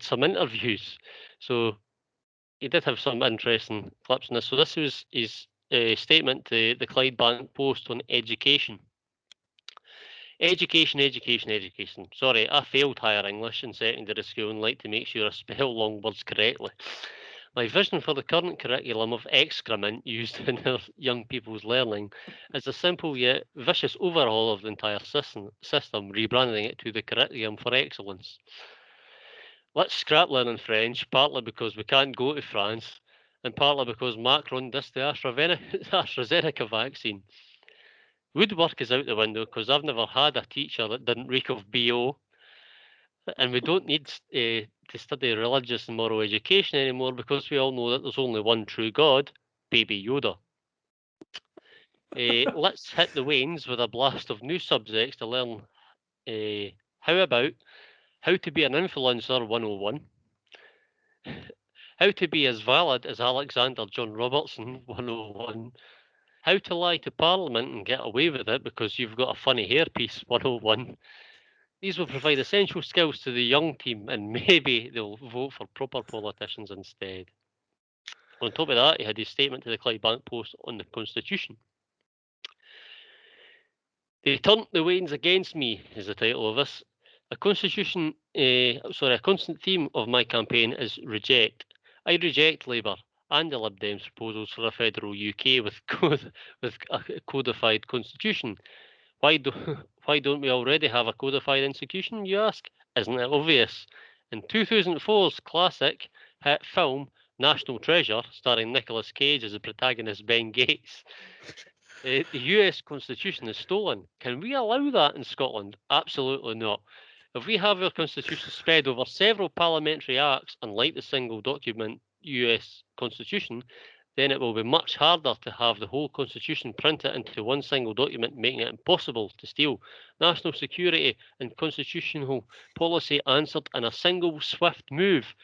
some interviews. So he did have some interesting clips in this. So this was his statement to the Clydebank Post on education. Education. Sorry, I failed higher English in secondary school and like to make sure I spell long words correctly. My vision for the current curriculum of excrement used in our young people's learning is a simple yet vicious overhaul of the entire system, rebranding it to the curriculum for excellence. Let's scrap learning French, partly because we can't go to France, and partly because Macron dissed the AstraZeneca vaccine. Woodwork is out the window because I've never had a teacher that didn't reek of BO. And we don't need to study religious and moral education anymore because we all know that there's only one true God, Baby Yoda. Let's hit the wains with a blast of new subjects to learn. How about how to be an influencer 101? How to be as valid as Alexander John Robertson 101? How to lie to Parliament and get away with it because you've got a funny hairpiece 101? These will provide essential skills to the young team and maybe they'll vote for proper politicians instead. On top of that, he had his statement to the Clydebank Post on the Constitution. They turned the wains against me is the title of this. A constant theme of my campaign is reject. I reject Labour and the Lib Dems proposals for a federal UK with a codified constitution. Why don't we already have a codified institution, you ask? Isn't it obvious? In 2004's classic hit film National Treasure, starring Nicolas Cage as the protagonist Ben Gates, the US Constitution is stolen. Can we allow that in Scotland? Absolutely not. If we have our Constitution spread over several parliamentary acts, unlike the single document US Constitution, then it will be much harder to have the whole Constitution printed into one single document, making it impossible to steal. National security and constitutional policy answered in a single swift move.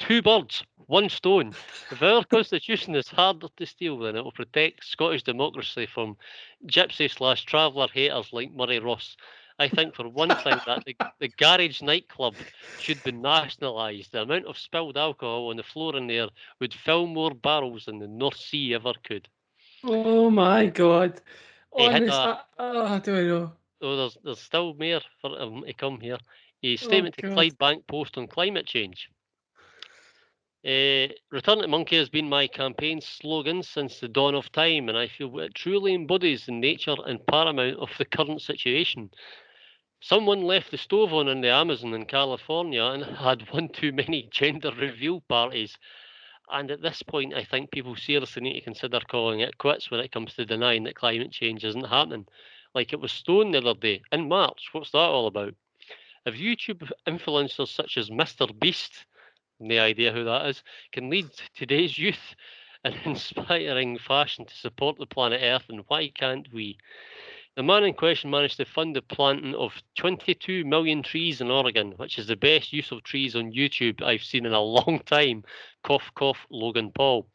Two birds, one stone. If our constitution is harder to steal, then it will protect Scottish democracy from gypsy/traveller haters like Murray Ross. I think for one thing that the garage nightclub should be nationalised. The amount of spilled alcohol on the floor in there would fill more barrels than the North Sea ever could. Oh my God. He had Honest, a I don't know. oh, there's still more for him to come here. A Oh statement to God. Clydebank Post on climate change. Return to Monkey has been my campaign slogan since the dawn of time, and I feel it truly embodies the nature and paramount of the current situation. Someone left the stove on in the Amazon in California and had one too many gender reveal parties. And at this point, I think people seriously need to consider calling it quits when it comes to denying that climate change isn't happening. Like it was Stone the other day in March. What's that all about? If YouTube influencers such as Mr. Beast, no idea who that is, can lead today's youth in inspiring fashion to support the planet Earth, and why can't we? The man in question managed to fund the planting of 22 million trees in Oregon, which is the best use of trees on YouTube I've seen in a long time. Cough, cough, Logan Paul.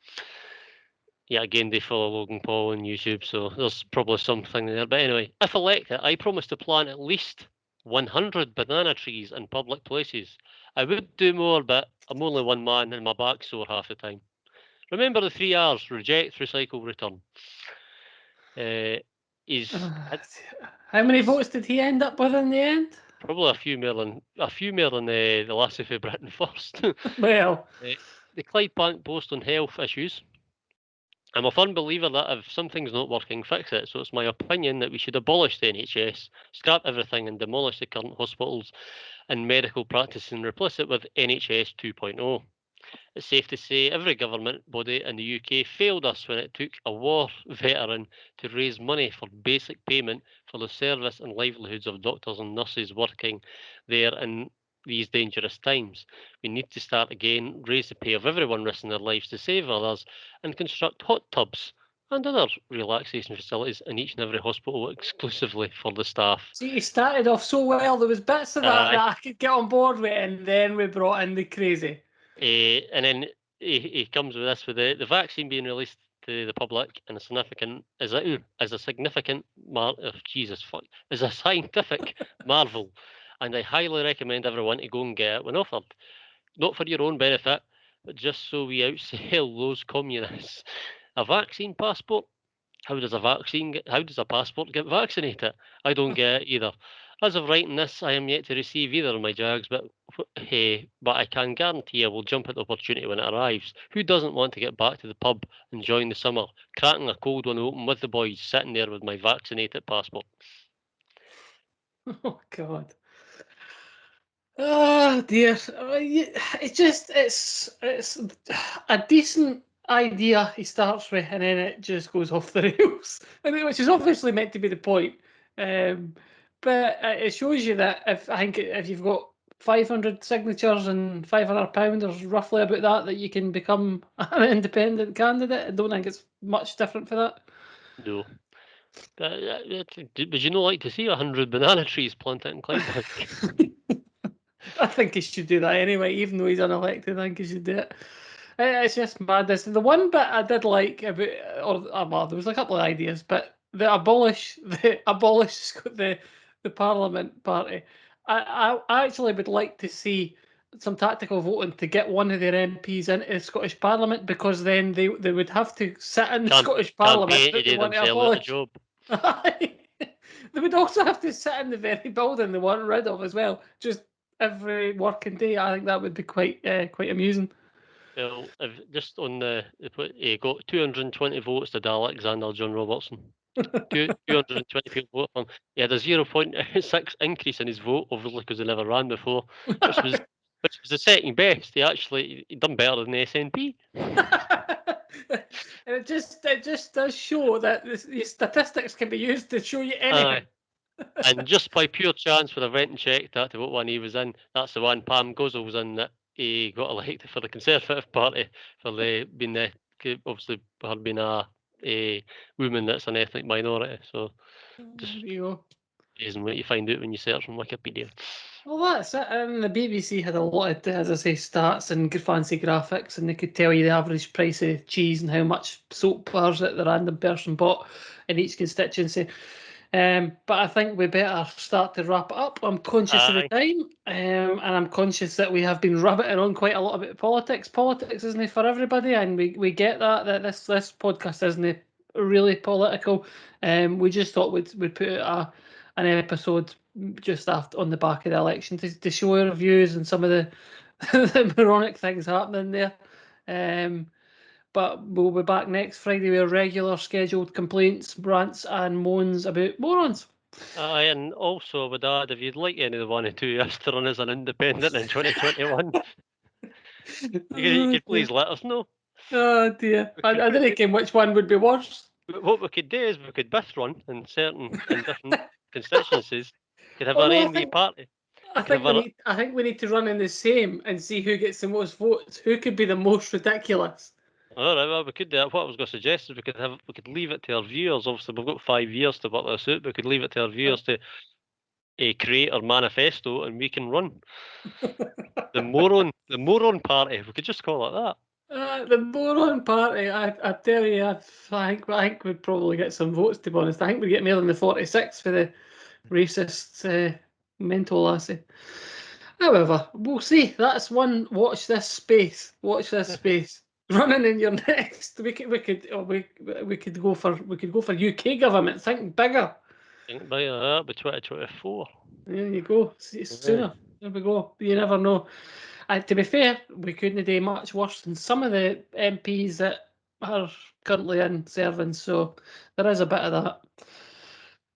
Yeah, again, they follow Logan Paul on YouTube, so there's probably something there. But anyway, if elected, I promise to plant at least 100 banana trees in public places. I would do more, but I'm only one man and my back's sore half the time. Remember the 3 R's: reject, recycle, return. He's had How many votes did he end up with in the end? probably a few more than the lassie for Britain first. Well, The Clydebank Post on health issues. I'm a firm believer that if something's not working, fix it. So it's my opinion that we should abolish the NHS, scrap everything, and demolish the current hospitals and medical practice and replace it with NHS 2.0. It's safe to say every government body in the UK failed us when it took a war veteran to raise money for basic payment for the service and livelihoods of doctors and nurses working there in these dangerous times. We need to start again, raise the pay of everyone risking their lives to save others, and construct hot tubs and other relaxation facilities in each and every hospital exclusively for the staff. see, he started off so well. There was bits of that that I could get on board with, and then we brought in the crazy. And then he comes with this with the vaccine being released to the public and a significant as a significant Jesus fuck is a scientific marvel, and I highly recommend everyone to go and get it when offered, not for your own benefit, but just so we outsell those communists. A vaccine passport? How does a passport get vaccinated? I don't get it either. As of writing this, I am yet to receive either of my jags, but hey, but I can guarantee I will jump at the opportunity when it arrives. Who doesn't want to get back to the pub, enjoying the summer, cracking a cold one open with the boys, sitting there with my vaccinated passport? Oh God. Oh dear. It's a decent idea he starts with, and then it just goes off the rails, which is obviously meant to be the point. But it shows you that if you've got 500 signatures and £500, there's roughly about that you can become an independent candidate. I don't think it's much different for that. No. Would you not like to see 100 banana trees planted in Clydebank? I think he should do that anyway, even though he's unelected. I think he should do it. It's just madness. The one bit I did like about, well, there was a couple of ideas, but the abolish the Parliament Party. I actually would like to see some tactical voting to get one of their MPs into the Scottish Parliament, because then they would have to sit in the Scottish Parliament Campaign to that they do want to themselves out a abolish. job. They would also have to sit in the very building they want rid of as well, just every working day. I think that would be quite amusing. Well, just on he got 220 votes to Alexander John Robertson. 220 people voted for him. He had a 0.6 increase in his vote, obviously because he never ran before, which was the second best. He done better than the SNP. And it just does show that the statistics can be used to show you anything. And just by pure chance, when I went and checked that to what one he was in, that's the one Pam Gozel was in, that he got elected for the Conservative Party for being obviously her being a woman that's an ethnic minority. So just There you go. isn't what you find out when you search on Wikipedia. Well, that's it. And the BBC had a lot of, as I say, stats and fancy graphics, and they could tell you the average price of cheese and how much soap bars that the random person bought in each constituency. But I think we better start to wrap it up. I'm conscious of the Aye. time, and I'm conscious that we have been rabbiting on quite a lot about politics. Politics isn't for everybody, and we get that this podcast isn't really political. We just thought we'd put out an episode just after on the back of the election to show our views and some of the the moronic things happening there. But we'll be back next Friday with regular scheduled complaints, rants, and moans about morons. Aye, and also I would add, if you'd like any of the 1 or 2 years to run as an independent in 2021, you could please let us know. Oh dear. I didn't think which one would be worse. What we could do is we could both run in different constituencies. Could have our Although AMV party. I Could have think we need to run in the same and see who gets the most votes. Who could be the most ridiculous? all right, well, we could do that. What I was going to suggest is we could leave it to our viewers. Obviously, we've got 5 years to work this out. We could leave it to our viewers to create our manifesto, and we can run the moron party. We could just call it that. The moron party, I tell you, I think we'd probably get some votes, to be honest. I think we'd get more than the 46 for the racist mental lassie. However, we'll see. That's one. Watch this space. Watch this space. Running in your next. We could go for UK government. Think bigger. Think by that by 2024. There you go. See, sooner. There we go. You never know. To be fair, we couldn't do much worse than some of the MPs that are currently in serving. So there is a bit of that.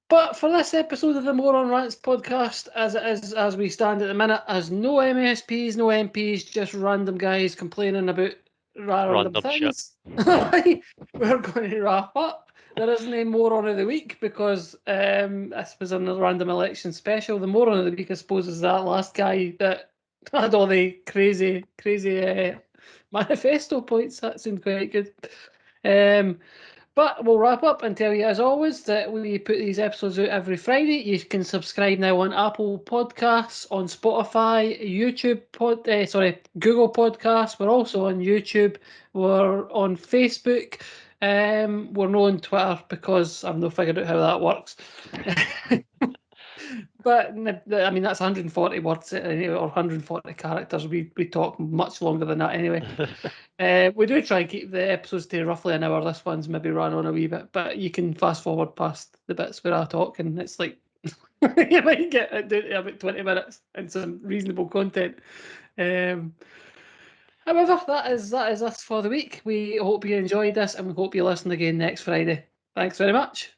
But for this episode of the Moron Rants podcast, as it is, as we stand at the minute, as no MSPs, no MPs, just random guys complaining about random things, we're going to wrap up. There isn't a Moron of the Week because this was a random election special. The Moron of the Week, I suppose, is that last guy that had all the crazy manifesto points. That seemed quite good. But we'll wrap up and tell you, as always, that we put these episodes out every Friday. You can subscribe now on Apple Podcasts, on Spotify, YouTube Google Podcasts. We're also on YouTube. We're on Facebook. We're not on Twitter because I've not figured out how that works. But I mean, that's 140 words anyway, or 140 characters. We talk much longer than that anyway. We do try and keep the episodes to roughly an hour. This one's maybe run on a wee bit, but you can fast forward past the bits where I talk, and it's like you might get it down to about 20 minutes and some reasonable content. However, that is us for the week. We hope you enjoyed this, and we hope you listen again next Friday. Thanks very much.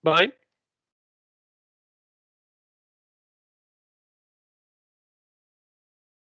Bye.